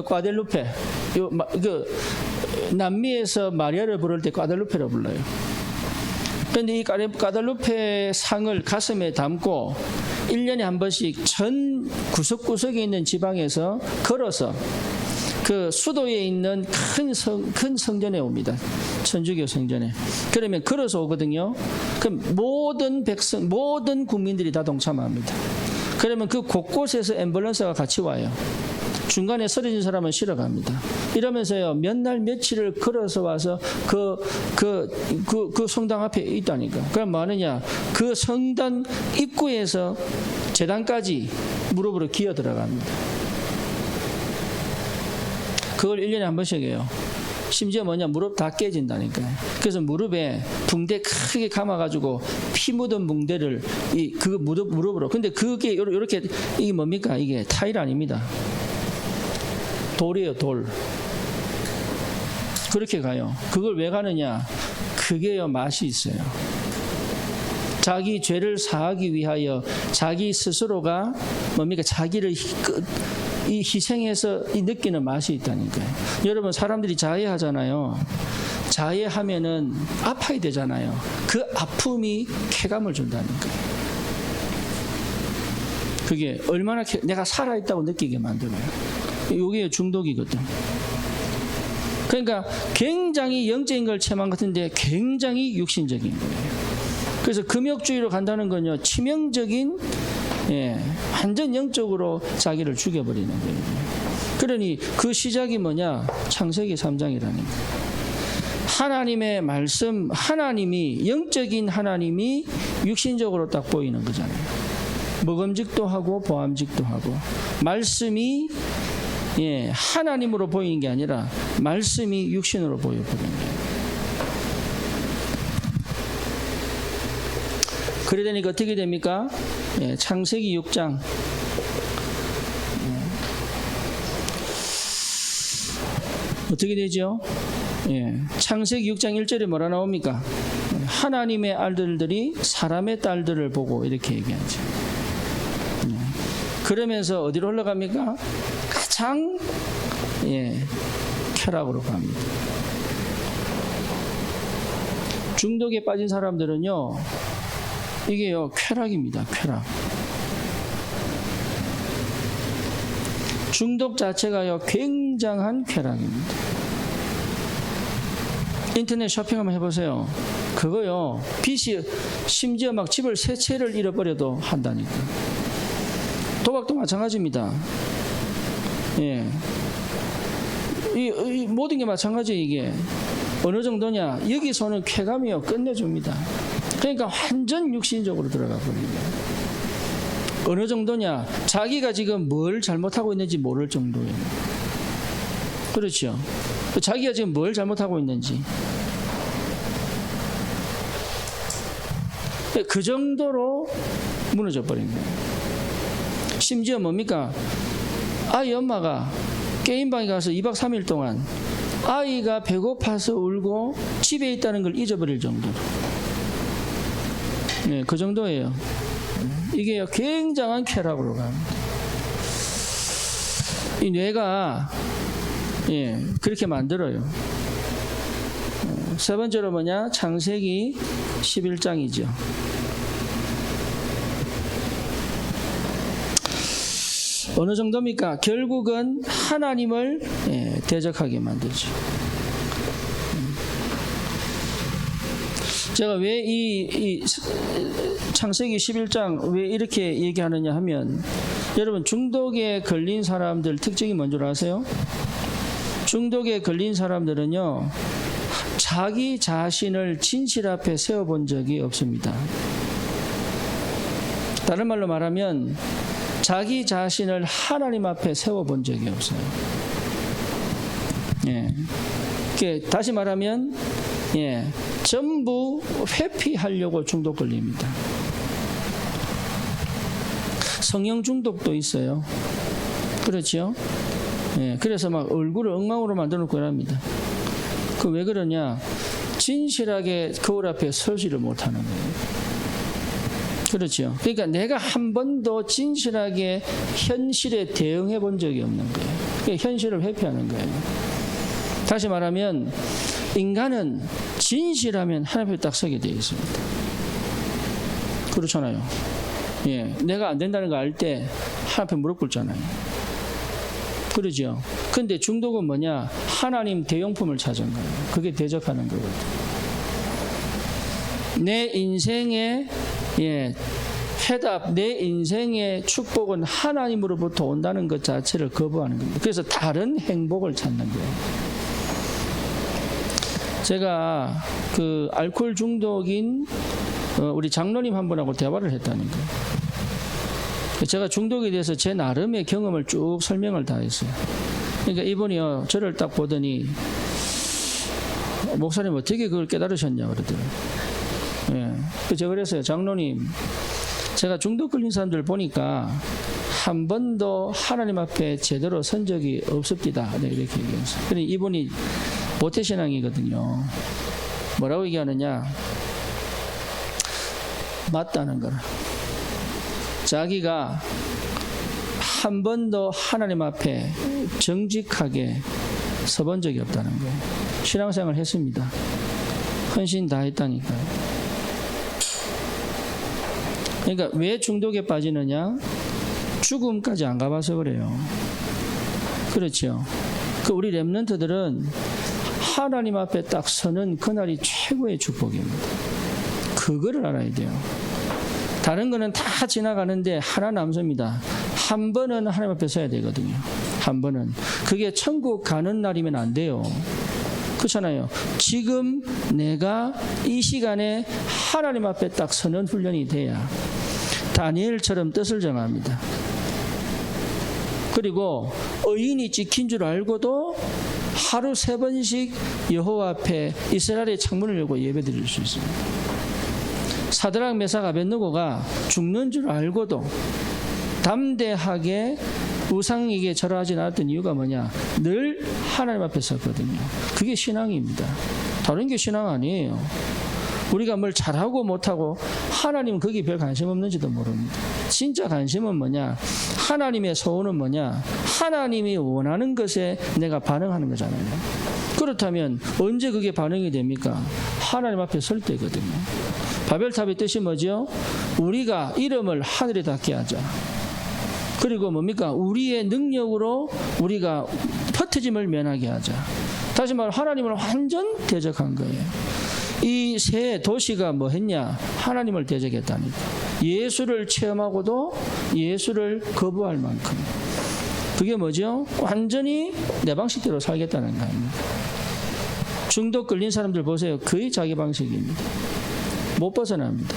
과델루페. 남미에서 마리아를 부를 때 과델루페라고 불러요. 그런데 이 과델루페 상을 가슴에 담고 1년에 한 번씩 전 구석구석에 있는 지방에서 걸어서 그 수도에 있는 큰 성전에 옵니다. 천주교 성전에. 그러면 걸어서 오거든요. 그럼 모든 국민들이 다 동참합니다. 그러면 그 곳곳에서 앰뷸런스가 같이 와요. 중간에 쓰러진 사람은 실어 갑니다. 이러면서요, 몇 날 며칠을 걸어서 와서 그 성당 앞에 있다니까. 그럼 뭐 하느냐? 그 성당 입구에서 제단까지 무릎으로 기어 들어갑니다. 그걸 1년에 한 번씩 해요. 심지어 뭐냐, 무릎 다 깨진다니까요. 그래서 무릎에 붕대 크게 감아가지고 피 묻은 붕대를 그 무릎으로. 근데 그게 이렇게 이게 뭡니까? 이게 타일 아닙니다. 돌이에요, 돌. 그렇게 가요. 그걸 왜 가느냐? 그게요, 맛이 있어요. 자기 죄를 사하기 위하여 자기 스스로가 뭡니까? 자기를 희생해서 느끼는 맛이 있다니까요. 여러분, 사람들이 자해하잖아요. 자해하면은 아파야 되잖아요. 그 아픔이 쾌감을 준다니까요. 그게 얼마나 내가 살아있다고 느끼게 만들어요. 이게 중독이거든. 그러니까 굉장히 영적인 걸 체험한 것 같은데 굉장히 육신적인 거예요. 그래서 금욕주의로 간다는 건요, 치명적인, 완전 영적으로 자기를 죽여버리는 거예요. 그러니 그 시작이 뭐냐? 창세기 3장이라는 거예요. 하나님의 말씀, 하나님이, 영적인 하나님이 육신적으로 딱 보이는 거잖아요. 먹음직도 하고 보암직도 하고, 말씀이 하나님으로 보이는 게 아니라 말씀이 육신으로 보여버리는 거예요. 그래 되니까 어떻게 됩니까? 창세기 6장. 어떻게 되죠? 창세기 6장 1절에 뭐라 나옵니까? 하나님의 아들들이 사람의 딸들을 보고 이렇게 얘기하죠. 그러면서 어디로 올라갑니까? 가장 쾌락으로 갑니다. 중독에 빠진 사람들은요, 이게요, 쾌락입니다. 쾌락. 중독 자체가요, 굉장한 쾌락입니다. 인터넷 쇼핑 한번 해보세요. 그거요, 빚이 심지어 막 집을 세 채를 잃어버려도 한다니까. 도박도 마찬가지입니다. 이 모든 게 마찬가지예요. 이게 어느 정도냐? 여기서는 쾌감이요, 끝내줍니다. 그러니까 완전 육신적으로 들어가 버립니다. 어느 정도냐? 자기가 지금 뭘 잘못하고 있는지 모를 정도예요. 그렇죠? 자기가 지금 뭘 잘못하고 있는지. 그 정도로 무너져 버린 거예요. 심지어 뭡니까? 아이 엄마가 게임방에 가서 2박 3일 동안 아이가 배고파서 울고 집에 있다는 걸 잊어버릴 정도로. 그 정도예요. 이게 굉장한 쾌락으로 갑니다. 이 뇌가 예, 그렇게 만들어요. 세 번째로 뭐냐? 창세기 11장이죠. 어느 정도입니까? 결국은 하나님을 대적하게 만들죠. 제가 왜 이 창세기 11장 왜 이렇게 얘기하느냐 하면, 여러분 중독에 걸린 사람들 특징이 뭔지 아세요? 중독에 걸린 사람들은요, 자기 자신을 진실 앞에 세워본 적이 없습니다. 다른 말로 말하면 자기 자신을 하나님 앞에 세워본 적이 없어요. 예. 다시 말하면 전부 회피하려고 중독 걸립니다. 성형 중독도 있어요. 그렇죠? 예. 그래서 막 얼굴을 엉망으로 만들어 놓고 합니다. 그 왜 그러냐? 진실하게 거울 앞에 서지를 못하는 거예요. 그렇죠. 그러니까 내가 한 번도 진실하게 현실에 대응해 본 적이 없는 거예요. 그러니까 현실을 회피하는 거예요. 다시 말하면 인간은 진실하면 하나님 앞에 딱 서게 되어 있습니다. 그렇잖아요. 예, 내가 안 된다는 거 알 때 하나님 앞에 무릎 꿇잖아요. 그러죠. 근데 중독은 뭐냐? 하나님 대용품을 찾은 거예요. 그게 대적하는 거거든요. 내 인생의 해답, 내 인생의 축복은 하나님으로부터 온다는 것 자체를 거부하는 겁니다. 그래서 다른 행복을 찾는 거예요. 제가 그 알코올 중독인 우리 장로님 한 분하고 대화를 했다니까요. 제가 중독에 대해서 제 나름의 경험을 쭉 설명을 다 했어요. 그러니까 이분이요, 저를 딱 보더니 목사님 어떻게 그걸 깨달으셨냐 그러더라고요. 예. 제가 그랬어요. 장로님, 제가 중독 걸린 사람들 보니까 한 번도 하나님 앞에 제대로 선 적이 없습니다. 네, 이렇게 얘기했어요. 그런데 이분이 모태신앙이거든요. 뭐라고 얘기하느냐? 맞다는 거라. 자기가 한 번도 하나님 앞에 정직하게 서본 적이 없다는 거예요. 신앙생활 했습니다. 헌신 다 했다니까요. 그러니까 왜 중독에 빠지느냐? 죽음까지 안 가봐서 그래요. 그렇죠. 그 우리 렘넌트들은 하나님 앞에 딱 서는 그날이 최고의 축복입니다. 그거를 알아야 돼요. 다른 거는 다 지나가는데 하나 남습니다. 한 번은 하나님 앞에 서야 되거든요. 한 번은. 그게 천국 가는 날이면 안 돼요. 그렇잖아요. 지금 내가 이 시간에 하나님 앞에 딱 서는 훈련이 돼야 다니엘처럼 뜻을 정합니다. 그리고 의인이 지킨 줄 알고도 하루 3번씩 여호와 앞에 이스라엘의 창문을 열고 예배드릴 수 있습니다. 사드락 메삭 아벳느고가 죽는 줄 알고도 담대하게 우상에게 절하지 않았던 이유가 뭐냐? 늘 하나님 앞에 섰거든요. 그게 신앙입니다. 다른 게 신앙 아니에요. 우리가 뭘 잘하고 못하고 하나님은 거기에 별 관심 없는지도 모릅니다. 진짜 관심은 뭐냐? 하나님의 소원은 뭐냐? 하나님이 원하는 것에 내가 반응하는 거잖아요. 그렇다면 언제 그게 반응이 됩니까? 하나님 앞에 설 때거든요. 바벨탑의 뜻이 뭐죠? 우리가 이름을 하늘에 닿게 하자. 그리고 뭡니까? 우리의 능력으로 우리가 흩어짐을 면하게 하자. 다시 말해 하나님을 완전 대적한 거예요. 이 세 도시가 뭐 했냐? 하나님을 대적했다니까. 예수를 체험하고도 예수를 거부할 만큼. 그게 뭐죠? 완전히 내 방식대로 살겠다는 거예요. 중독 걸린 사람들 보세요. 거의 자기 방식입니다. 못 벗어납니다.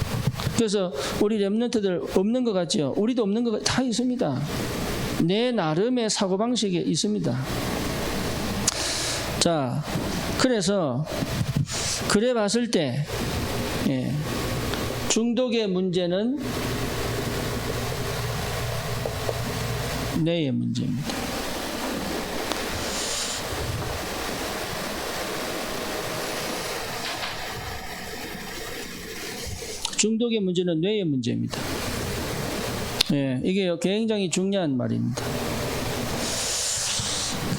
그래서 우리 렘넌트들 없는 것 같죠? 우리도 없는 것 다 있습니다. 내 나름의 사고방식이 있습니다. 자, 그래서 그래 봤을 때 중독의 문제는 뇌의 문제입니다. 중독의 문제는 뇌의 문제입니다. 이게 굉장히 중요한 말입니다.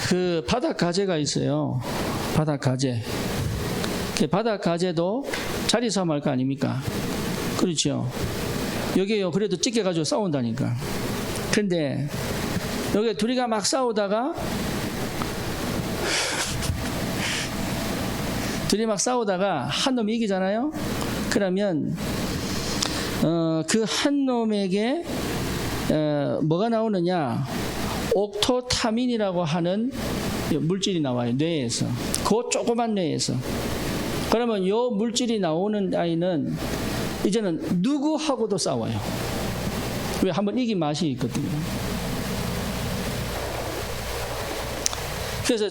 그 바닥 가재가 있어요. 바닥 가재. 그 바닥 가재도 자리 싸움 할 거 아닙니까? 그렇죠. 여기요, 그래도 찢겨가지고 싸운다니까. 근데 여기 둘이가 막 싸우다가 한 놈이 이기잖아요. 그러면 그 한 놈에게 뭐가 나오느냐? 옥토타민이라고 하는 물질이 나와요. 뇌에서. 그 조그만 뇌에서. 그러면 이 물질이 나오는 아이는 이제는 누구하고도 싸워요. 왜? 한번 이긴 맛이 있거든요. 그래서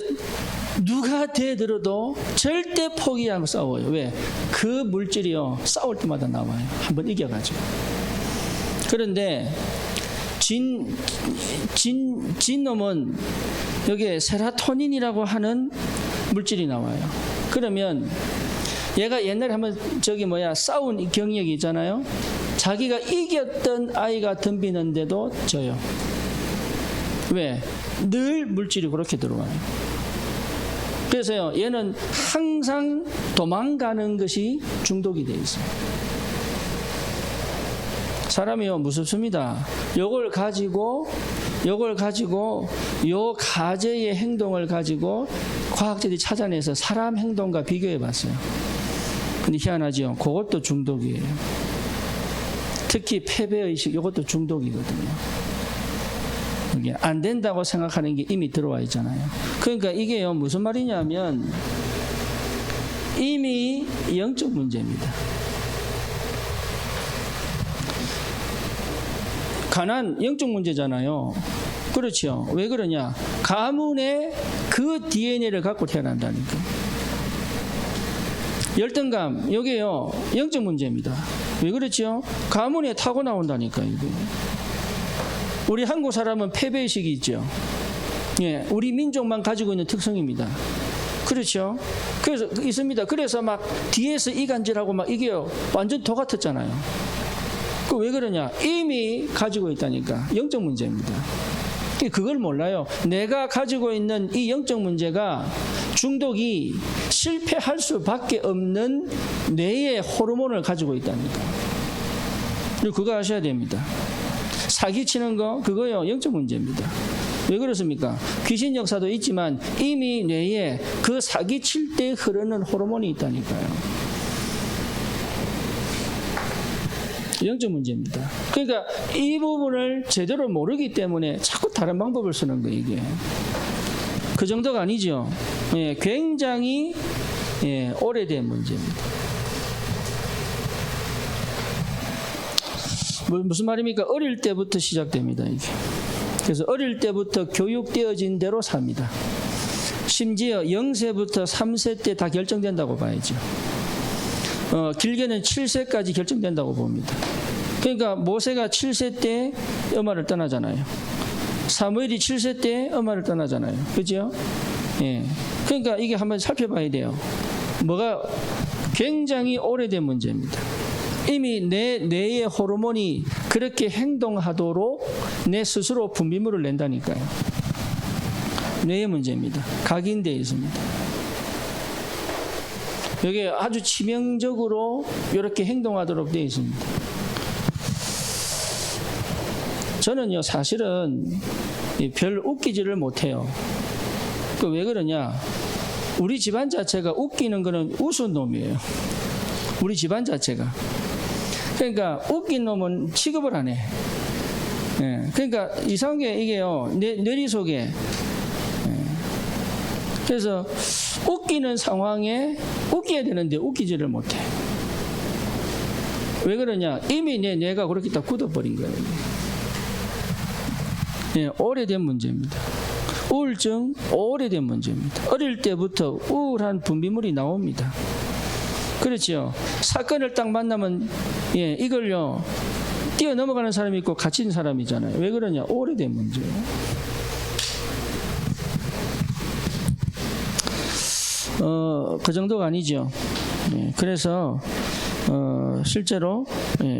누가 대들어도 절대 포기하고 싸워요. 왜? 그 물질이요, 싸울 때마다 나와요. 한번 이겨가지고. 그런데 진 놈은 여기에 세라토닌이라고 하는 물질이 나와요. 그러면 얘가 옛날에 한번 싸운 경력이 있잖아요. 자기가 이겼던 아이가 덤비는데도 져요. 왜? 늘 물질이 그렇게 들어와요. 그래서요, 얘는 항상 도망가는 것이 중독이 되어 있어요. 사람이요, 무섭습니다. 요걸 가지고 요 가재의 행동을 가지고 과학자들이 찾아내서 사람 행동과 비교해 봤어요. 근데 희한하죠. 그것도 중독이에요. 특히 패배의식, 이것도 중독이거든요. 이게 안 된다고 생각하는 게 이미 들어와 있잖아요. 그러니까 이게요, 무슨 말이냐면 이미 영적 문제입니다. 가난 영적 문제잖아요. 그렇죠. 왜 그러냐? 가문의 그 DNA를 갖고 태어난다니까. 열등감, 여기요, 영적 문제입니다. 왜 그렇죠? 가문에 타고 나온다니까, 이거. 우리 한국 사람은 패배의식이 있죠. 예, 우리 민족만 가지고 있는 특성입니다. 그렇죠? 그래서 있습니다. 그래서 막 뒤에서 이간질하고 막 이게 완전 도 같았잖아요. 그 왜 그러냐? 이미 가지고 있다니까. 영적 문제입니다. 그걸 몰라요. 내가 가지고 있는 이 영적 문제가 중독이 실패할 수밖에 없는 뇌의 호르몬을 가지고 있다니까. 그거 아셔야 됩니다. 사기치는 거, 그거요, 영적 문제입니다. 왜 그렇습니까? 귀신 역사도 있지만 이미 뇌에 그 사기칠 때 흐르는 호르몬이 있다니까요. 영적 문제입니다. 그러니까 이 부분을 제대로 모르기 때문에 자꾸 다른 방법을 쓰는 거예요, 이게. 그 정도가 아니죠. 예, 굉장히 오래된 문제입니다. 무슨 말입니까? 어릴 때부터 시작됩니다, 이게. 그래서 어릴 때부터 교육되어진 대로 삽니다. 심지어 0세부터 3세 때 다 결정된다고 봐야죠. 길게는 7세까지 결정된다고 봅니다. 그러니까 모세가 7세 때 엄마를 떠나잖아요. 사무엘이 7세 때 엄마를 떠나잖아요. 그죠? 예. 그러니까 이게 한번 살펴봐야 돼요. 뭐가 굉장히 오래된 문제입니다. 이미 내 뇌의 호르몬이 그렇게 행동하도록 내 스스로 분비물을 낸다니까요. 뇌의 문제입니다. 각인되어 있습니다. 여기 아주 치명적으로 이렇게 행동하도록 되어 있습니다. 저는요, 사실은 별 웃기지를 못해요. 왜 그러냐? 우리 집안 자체가 웃기는 거는 우스운 놈이에요. 우리 집안 자체가. 그러니까 웃긴 놈은 취급을 안 해. 예, 그러니까 이상한 게 이게요, 뇌리 속에. 그래서 웃기는 상황에 웃겨야 되는데 웃기지를 못해. 왜 그러냐? 이미 뇌가 그렇게 딱 굳어버린 거예요. 예, 오래된 문제입니다. 우울증, 오래된 문제입니다. 어릴 때부터 우울한 분비물이 나옵니다. 그렇죠. 사건을 딱 만나면 이걸요, 뛰어넘어가는 사람이 있고 갇힌 사람이잖아요. 왜 그러냐? 오래된 문제예요. 그 정도가 아니죠. 그래서 실제로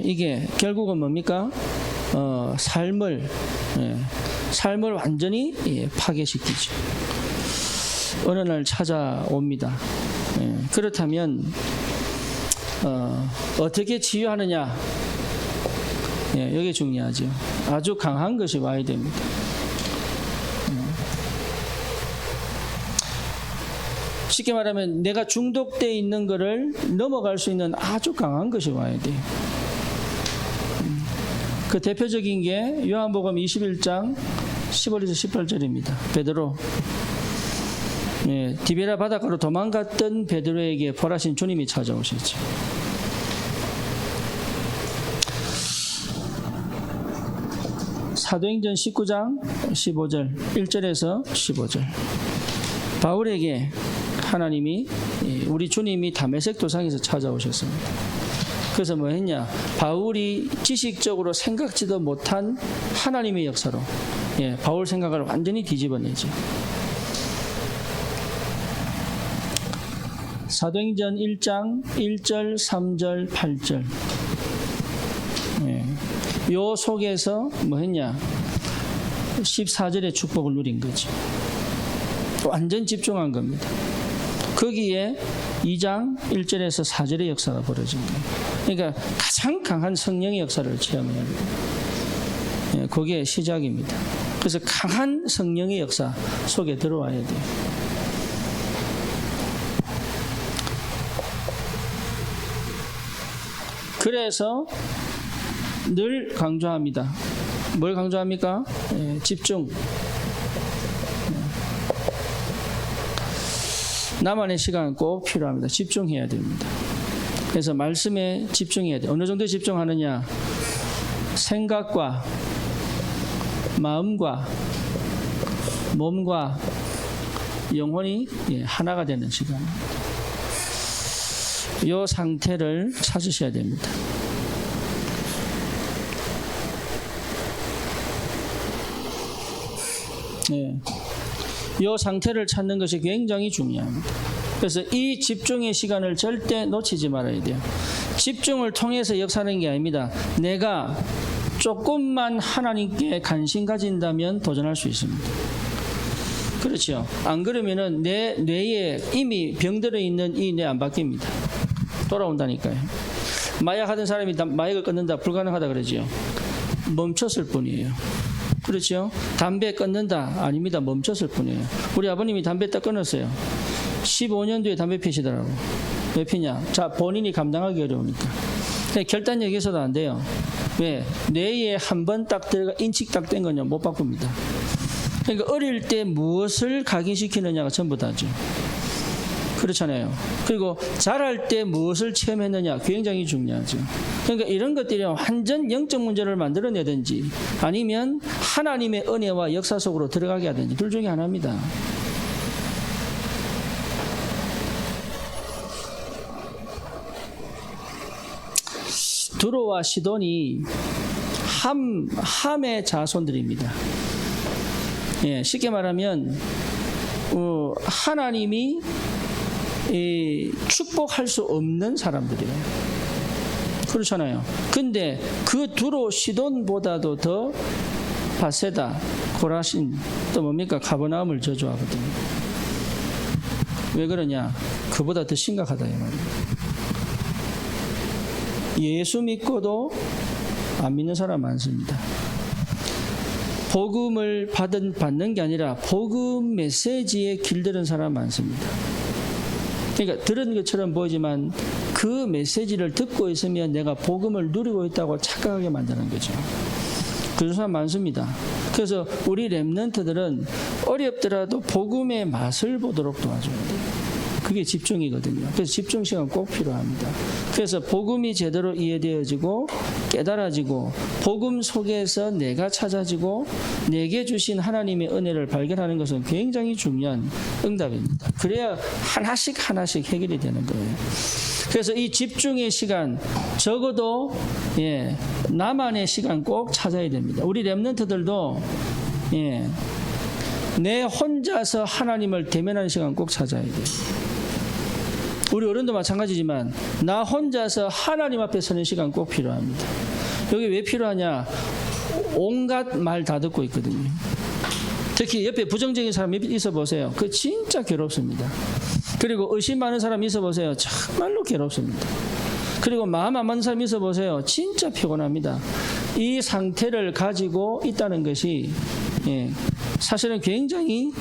이게 결국은 뭡니까? 삶을 완전히 파괴시키죠. 어느 날 찾아옵니다. 그렇다면 어떻게 치유하느냐? 이게 중요하죠. 아주 강한 것이 와야 됩니다. 쉽게 말하면 내가 중독되어 있는 것을 넘어갈 수 있는 아주 강한 것이 와야 돼요. 그 대표적인 게 요한복음 21장 15절에서 18절입니다. 베드로, 디베라 바닷가로 도망갔던 베드로에게 벌하신 주님이 찾아오셨죠. 사도행전 19장 15절 1절에서 15절. 바울에게 하나님이, 우리 주님이 다메섹 도상에서 찾아오셨습니다. 그래서 뭐 했냐? 바울이 지식적으로 생각지도 못한 하나님의 역사로 바울 생각을 완전히 뒤집어내죠. 사도행전 1장 1절, 3절, 8절. 요 속에서 뭐 했냐? 14절의 축복을 누린 거죠. 완전 집중한 겁니다. 거기에 2장 1절에서 4절의 역사가 벌어진 거예요. 그러니까 가장 강한 성령의 역사를 체험해야 돼요. 그게 시작입니다. 그래서 강한 성령의 역사 속에 들어와야 돼요. 그래서 늘 강조합니다. 뭘 강조합니까? 집중. 나만의 시간 꼭 필요합니다. 집중해야 됩니다. 그래서 말씀에 집중해야 돼요. 어느 정도 집중하느냐? 생각과 마음과 몸과 영혼이 하나가 되는 시간. 이 상태를 찾으셔야 됩니다. 이 상태를 찾는 것이 굉장히 중요합니다. 그래서 이 집중의 시간을 절대 놓치지 말아야 돼요. 집중을 통해서 역사하는 게 아닙니다. 내가 조금만 하나님께 관심 가진다면 도전할 수 있습니다. 그렇죠. 안 그러면은 내 뇌에 이미 병들어 있는 이 뇌 안 바뀝니다. 돌아온다니까요. 마약하던 사람이 마약을 끊는다 불가능하다 그러지요. 멈췄을 뿐이에요. 그렇죠. 담배 끊는다 아닙니다. 멈췄을 뿐이에요. 우리 아버님이 담배 딱 끊었어요. 15년 뒤에 담배 피시더라고. 왜 피냐? 자, 본인이 감당하기 어려우니까. 결단력에서도 안 돼요. 왜? 뇌에 한 번 딱 들어가 인식 딱 된 거냐 못 바꿉니다. 그러니까 어릴 때 무엇을 각인시키느냐가 전부 다죠. 그렇잖아요. 그리고 자랄 때 무엇을 체험했느냐 굉장히 중요하죠. 그러니까 이런 것들이 완전 영적 문제를 만들어내든지 아니면 하나님의 은혜와 역사 속으로 들어가게 하든지 둘 중에 하나입니다. 두로와 시돈이 함의 자손들입니다. 쉽게 말하면 하나님이 축복할 수 없는 사람들이에요. 그렇잖아요. 근데 그 두로 시돈보다도 더 바세다, 고라신, 또 뭡니까? 가버나움을 저주하거든요. 왜 그러냐? 그보다 더 심각하다 이 말이에요. 예수 믿고도 안 믿는 사람 많습니다. 복음을 받는 게 아니라 복음 메시지에 길들은 사람 많습니다. 그러니까 들은 것처럼 보이지만 그 메시지를 듣고 있으면 내가 복음을 누리고 있다고 착각하게 만드는 거죠. 그런 사람 많습니다. 그래서 우리 렘넌트들은 어렵더라도 복음의 맛을 보도록 도와줘야 돼요. 그게 집중이거든요. 그래서 집중 시간 꼭 필요합니다. 그래서 복음이 제대로 이해되어지고 깨달아지고 복음 속에서 내가 찾아지고 내게 주신 하나님의 은혜를 발견하는 것은 굉장히 중요한 응답입니다. 그래야 하나씩 해결이 되는 거예요. 그래서 이 집중의 시간 적어도 나만의 시간 꼭 찾아야 됩니다. 우리 렘넌트들도 내 혼자서 하나님을 대면하는 시간 꼭 찾아야 돼요. 우리 어른도 마찬가지지만 나 혼자서 하나님 앞에 서는 시간 꼭 필요합니다. 여기 왜 필요하냐? 온갖 말 다 듣고 있거든요. 특히 옆에 부정적인 사람이 있어 보세요. 그 진짜 괴롭습니다. 그리고 의심 많은 사람이 있어 보세요. 정말로 괴롭습니다. 그리고 마음 안 맞는 사람이 있어 보세요. 진짜 피곤합니다. 이 상태를 가지고 있다는 것이 사실은 굉장히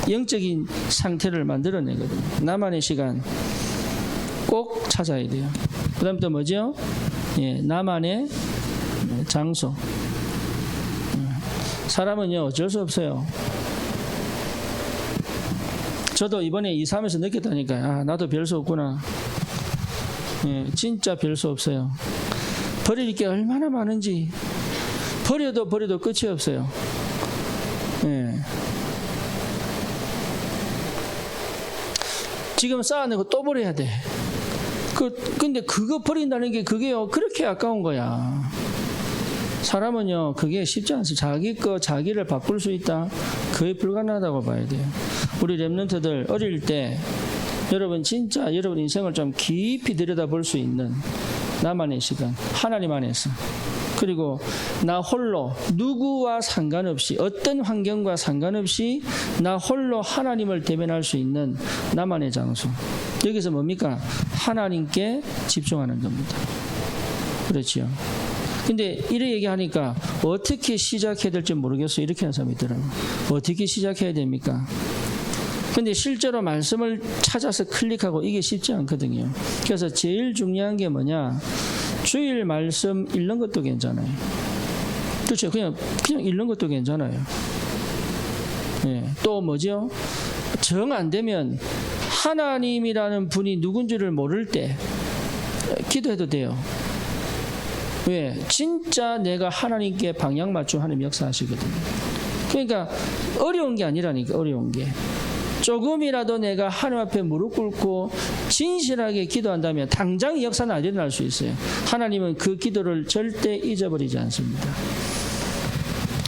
영적인 상태를 만들어내거든요. 나만의 시간 꼭 찾아야 돼요. 그 다음 또 뭐죠? 나만의 장소. 사람은요 어쩔 수 없어요. 저도 이번에 이사하면서 느꼈다니까요. 나도 별 수 없구나. 진짜 별 수 없어요. 버릴 게 얼마나 많은지 버려도 끝이 없어요. 지금 쌓아내고 또 버려야 돼. 근데 그거 버린다는 게 그게요 그렇게 아까운 거야. 사람은요 그게 쉽지 않습니다. 자기 거 자기를 바꿀 수 있다? 거의 불가능하다고 봐야 돼요. 우리 렘넌트들 어릴 때 여러분 진짜 여러분 인생을 좀 깊이 들여다볼 수 있는 나만의 시간 하나님 안에서, 그리고 나 홀로 누구와 상관없이 어떤 환경과 상관없이 나 홀로 하나님을 대면할 수 있는 나만의 장소. 여기서 뭡니까? 하나님께 집중하는 겁니다. 그렇죠. 근데 이래 얘기하니까 어떻게 시작해야 될지 모르겠어요. 이렇게 하는 사람이 있더라고요. 어떻게 시작해야 됩니까? 근데 실제로 말씀을 찾아서 클릭하고 이게 쉽지 않거든요. 그래서 제일 중요한 게 뭐냐? 주일 말씀 읽는 것도 괜찮아요. 그렇죠. 그냥 읽는 것도 괜찮아요. 또 뭐죠? 정 안 되면 하나님이라는 분이 누군지를 모를 때 기도해도 돼요. 왜? 진짜 내가 하나님께 방향 맞추고 하나님 역사하시거든요. 그러니까 어려운 게 아니라니까. 어려운 게 조금이라도 내가 하나님 앞에 무릎 꿇고 진실하게 기도한다면 당장 역사는 안 일어날 수 있어요. 하나님은 그 기도를 절대 잊어버리지 않습니다.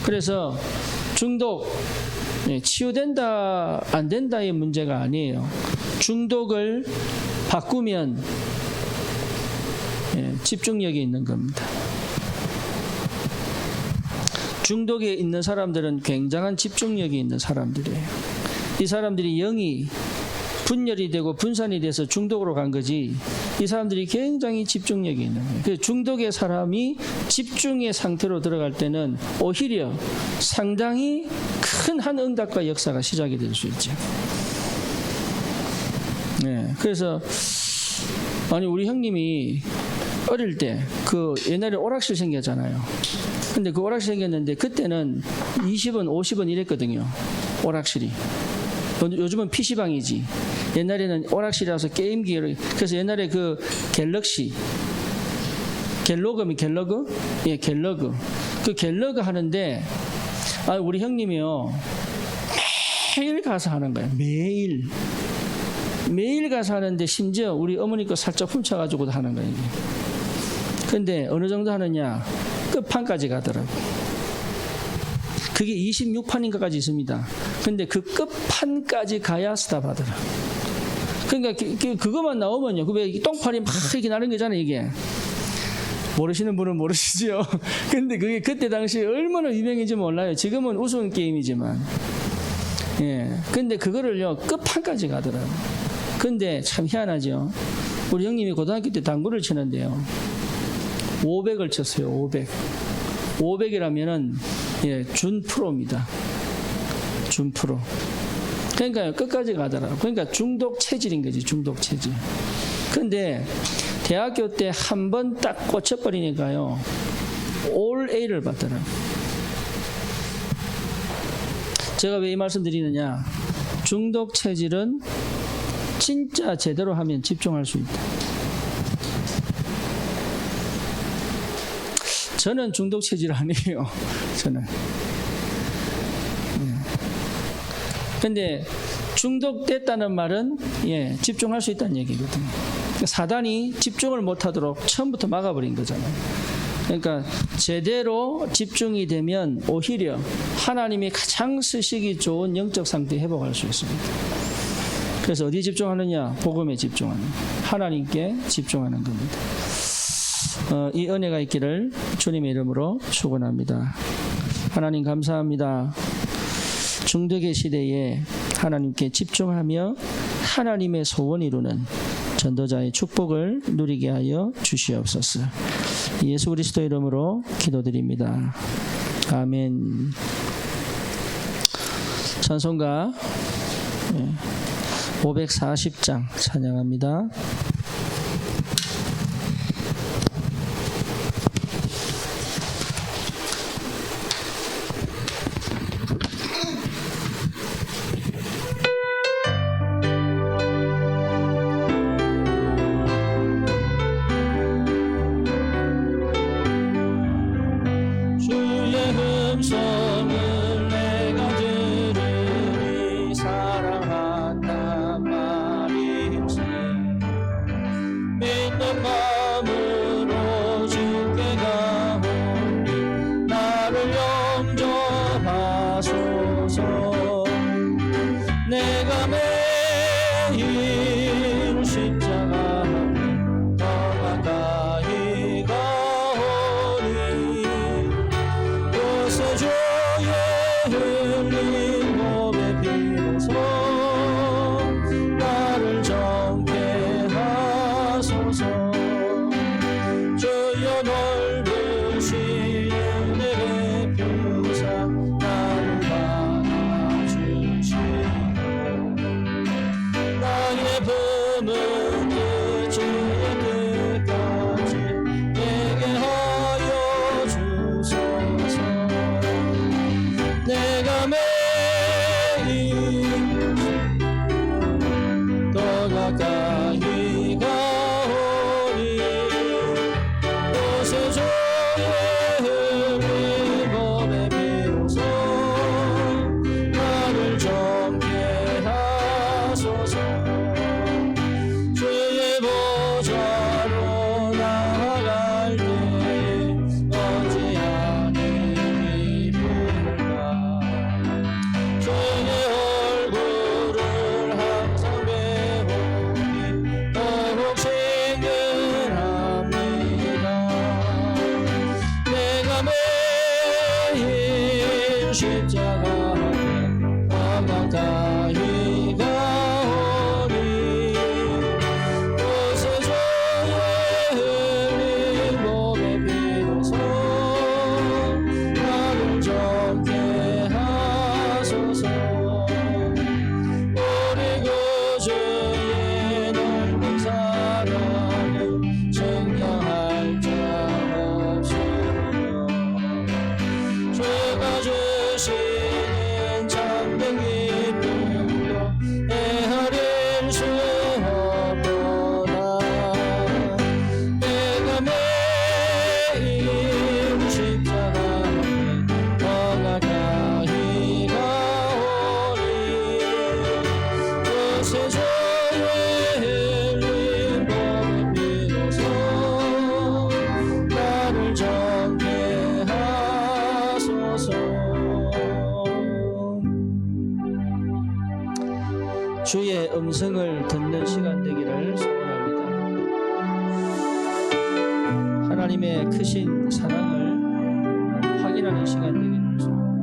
그래서 중독 치유된다 안 된다의 문제가 아니에요. 중독을 바꾸면 집중력이 있는 겁니다. 중독에 있는 사람들은 굉장한 집중력이 있는 사람들이에요. 이 사람들이 영이 분열이 되고 분산이 돼서 중독으로 간 거지, 이 사람들이 굉장히 집중력이 있는 거예요. 그 중독의 사람이 집중의 상태로 들어갈 때는 오히려 상당히 큰 한 응답과 역사가 시작이 될 수 있죠. 그래서 우리 형님이 어릴 때 그 옛날에 오락실 생겼잖아요. 근데 그 오락실 생겼는데 그때는 20원, 50원 이랬거든요. 오락실이. 요즘은 PC방이지. 옛날에는 오락실이라서 게임기를, 그래서 옛날에 그 갤럭시, 갤러그? 갤러그. 그 갤러그 하는데, 우리 형님이요. 매일 가서 하는 거예요. 매일 가서 하는데 심지어 우리 어머니 거 살짝 훔쳐가지고도 하는 거예요. 근데 어느 정도 하느냐? 끝판까지 가더라고요. 그게 26판인가까지 있습니다. 근데 그 끝판까지 가야 스탑하더라고요. 그러니까 그것만 나오면요. 왜 똥파리 막 이렇게 나는 거잖아요, 이게. 모르시는 분은 모르시죠. 근데 그게 그때 당시에 얼마나 유명인지 몰라요. 지금은 우스운 게임이지만. 근데 그거를요, 끝판까지 가더라고요. 근데 참 희한하죠. 우리 형님이 고등학교 때 당구를 치는데요. 500을 쳤어요, 500. 500이라면은, 준 프로입니다. 준 프로. 그러니까 끝까지 가더라고요. 그러니까 중독 체질인 거지, 중독 체질. 근데 대학교 때 한 번 딱 꽂혀버리니까요, 올 A를 받더라고요. 제가 왜 이 말씀 드리느냐? 중독 체질은 진짜 제대로 하면 집중할 수 있다. 저는 중독 체질 아니에요. 저는. 근데 중독됐다는 말은 집중할 수 있다는 얘기거든요. 사단이 집중을 못하도록 처음부터 막아버린 거잖아요. 그러니까 제대로 집중이 되면 오히려 하나님이 가장 쓰시기 좋은 영적 상태에 회복할 수 있습니다. 그래서 어디 집중하느냐? 복음에 집중하는, 하나님께 집중하는 겁니다. 이 은혜가 있기를 주님의 이름으로 축원합니다. 하나님 감사합니다. 중독의 시대에 하나님께 집중하며 하나님의 소원 이루는 전도자의 축복을 누리게 하여 주시옵소서. 예수 그리스도 이름으로 기도드립니다. 아멘. 찬송가 540장 찬양합니다. 주의 음성을 듣는 시간 되기를 소원합니다. 하나님의 크신 사랑을 확인하는 시간 되기를 소원합니다.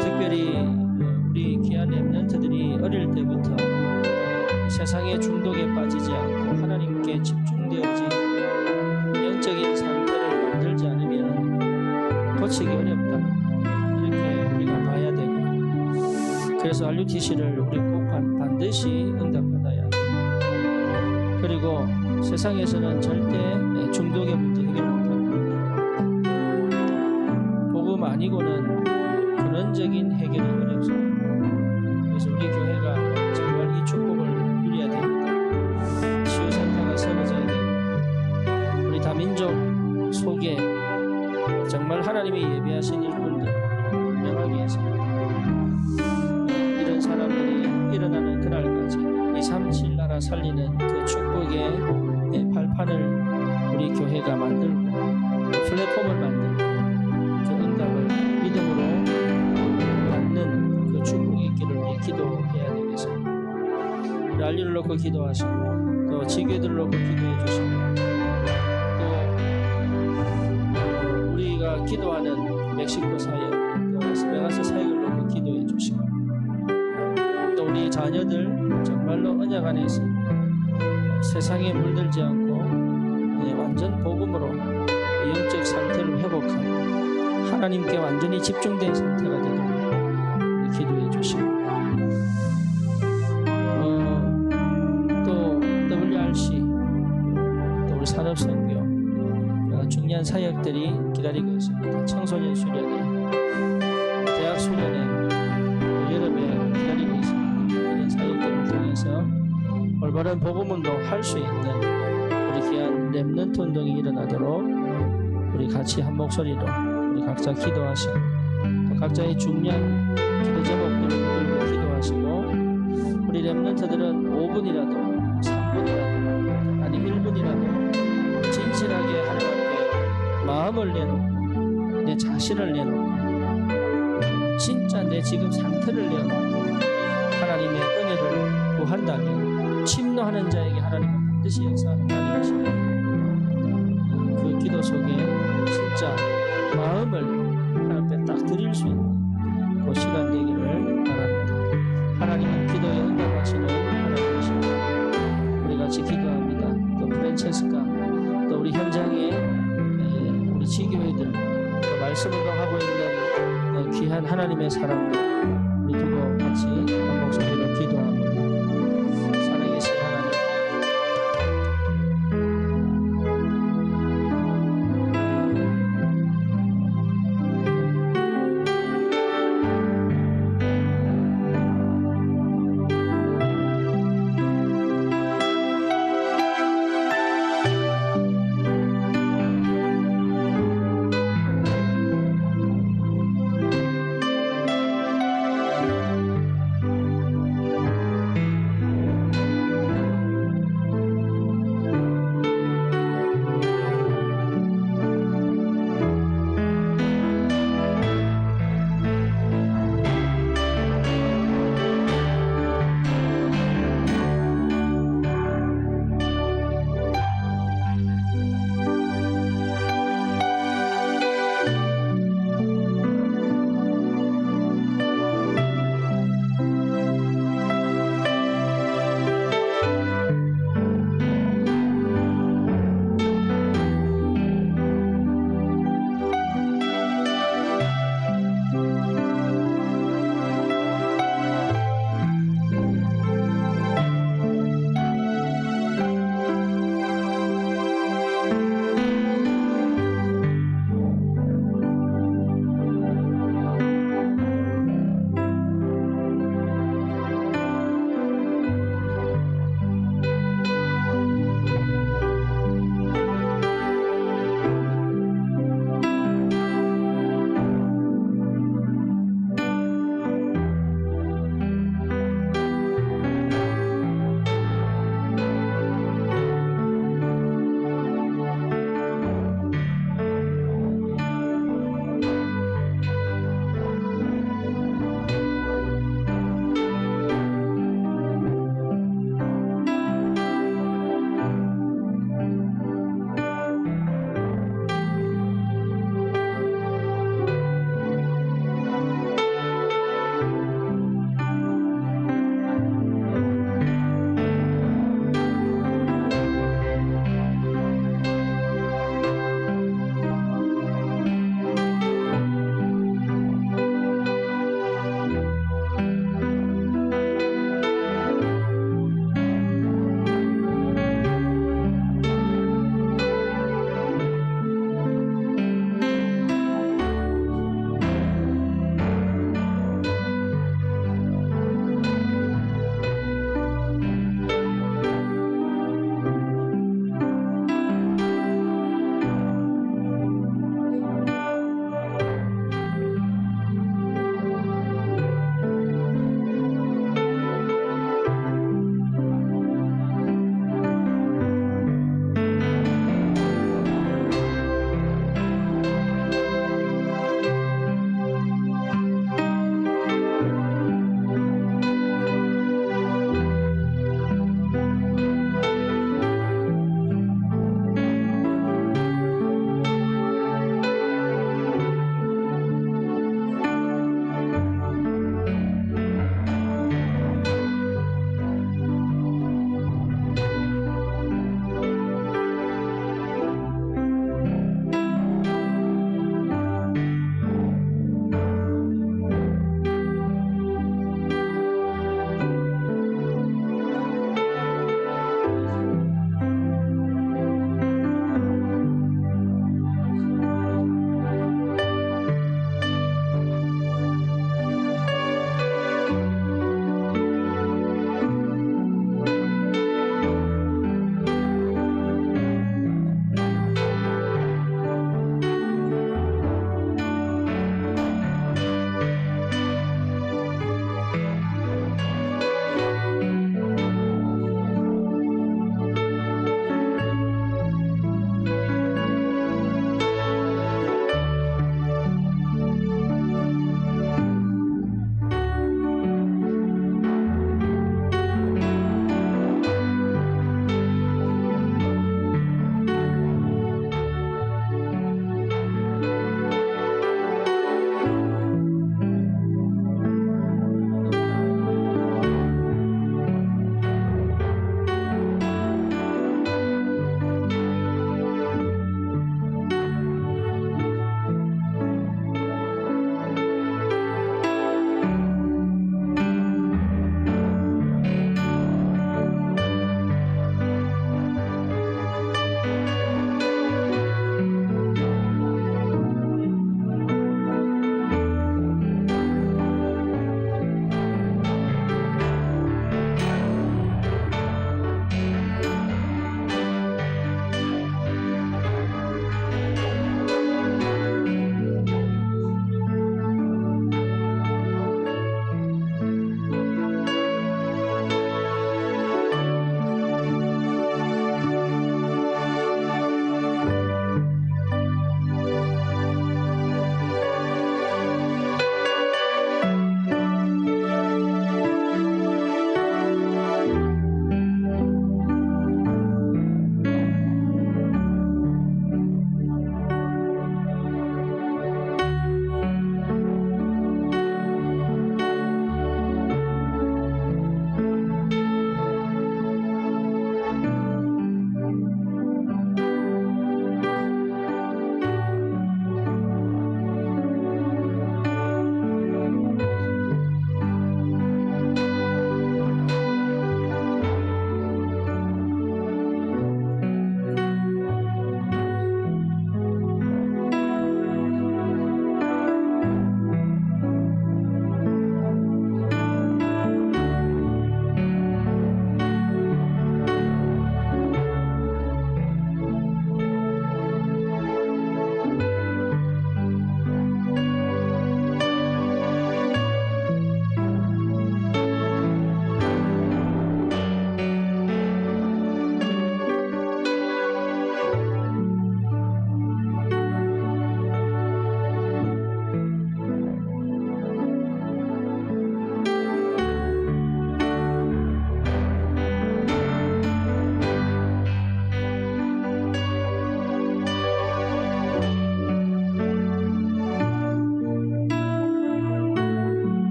특별히 우리 귀한 렘넌트들이 어릴 때부터 세상의 중독에 빠지지 않고 하나님께 집중되어진 영적인 상태를 만들지 않으면 고치기 어렵다, 이렇게 우리가 봐야 되고, 그래서 RUTC를 우리 꼭 반드시 응답받아야 합니다. 그리고 세상에서는 절대 중독의 문제 해결 못합니다. 복음 아니고는 근원적인 해결이 어렵습니다. 그래서 우리 교회가 정말 이 축복을 누려야 됩니다. 치유센터가 세워져야 되고, 우리 다민족 속에 정말 하나님이 예비하신 일꾼들 분명하게 있습니다. 이런 사람들이 일어나는 그날까지 237 나라 살리는 그 축복의 발판을 우리 교회가 만들고 플랫폼을 만들고 그 응답을 믿음으로 받는 그 축복이 있기를 우리 기도해야 되겠습니다. 우리 알리를 놓고 기도하시고 또 지교들을 놓고 기도해 주시고 또 우리가 기도하는 멕시코 사역, 또 라스베가스 사역을 자녀들 정말로 언약 안에서 세상에 물들지 않고 완전 복음으로 영적 상태를 회복하고 하나님께 완전히 집중된 상태가 되도록 기도해 주시고, 또 WRC, 또 우리 산업선교 중요한 사역들이 기다리고 있습니다. 청소년 수련회, 대학 수련회 여러 배 기다리고 있습니다. 이런 사역들을 통해서 올바른 복음운동 할 수 있는 우리 귀한 렘넌트 운동이 일어나도록 우리 같이 한 목소리로 우리 각자 기도하시고, 또 각자의 중요한 기도 제목들을 들고 기도하시고, 우리 렘넌트들은 5분이라도 3분이라도 아니 1분이라도 진실하게 하나님 앞에 마음을 내놓고 내 자신을 내놓고 진짜 내 지금 상태를 내놓고 하나님의 은혜를 구한다면 침노하는 자에게 하나님은 반드시 역사하는 하나님이십니다. 그 기도 속에 진짜 마음을 하나님 앞에 딱 드릴 수 있는 그 시간 되기를 바랍니다. 하나님은 기도에 응답하시는 하나님이십니다. 우리 같이 기도합니다. 또 프란체스카, 또 우리 현장에 우리 지교회들, 또 말씀운동하고 있는 귀한 하나님의 사람들 우리 두고 같이 한 목소리로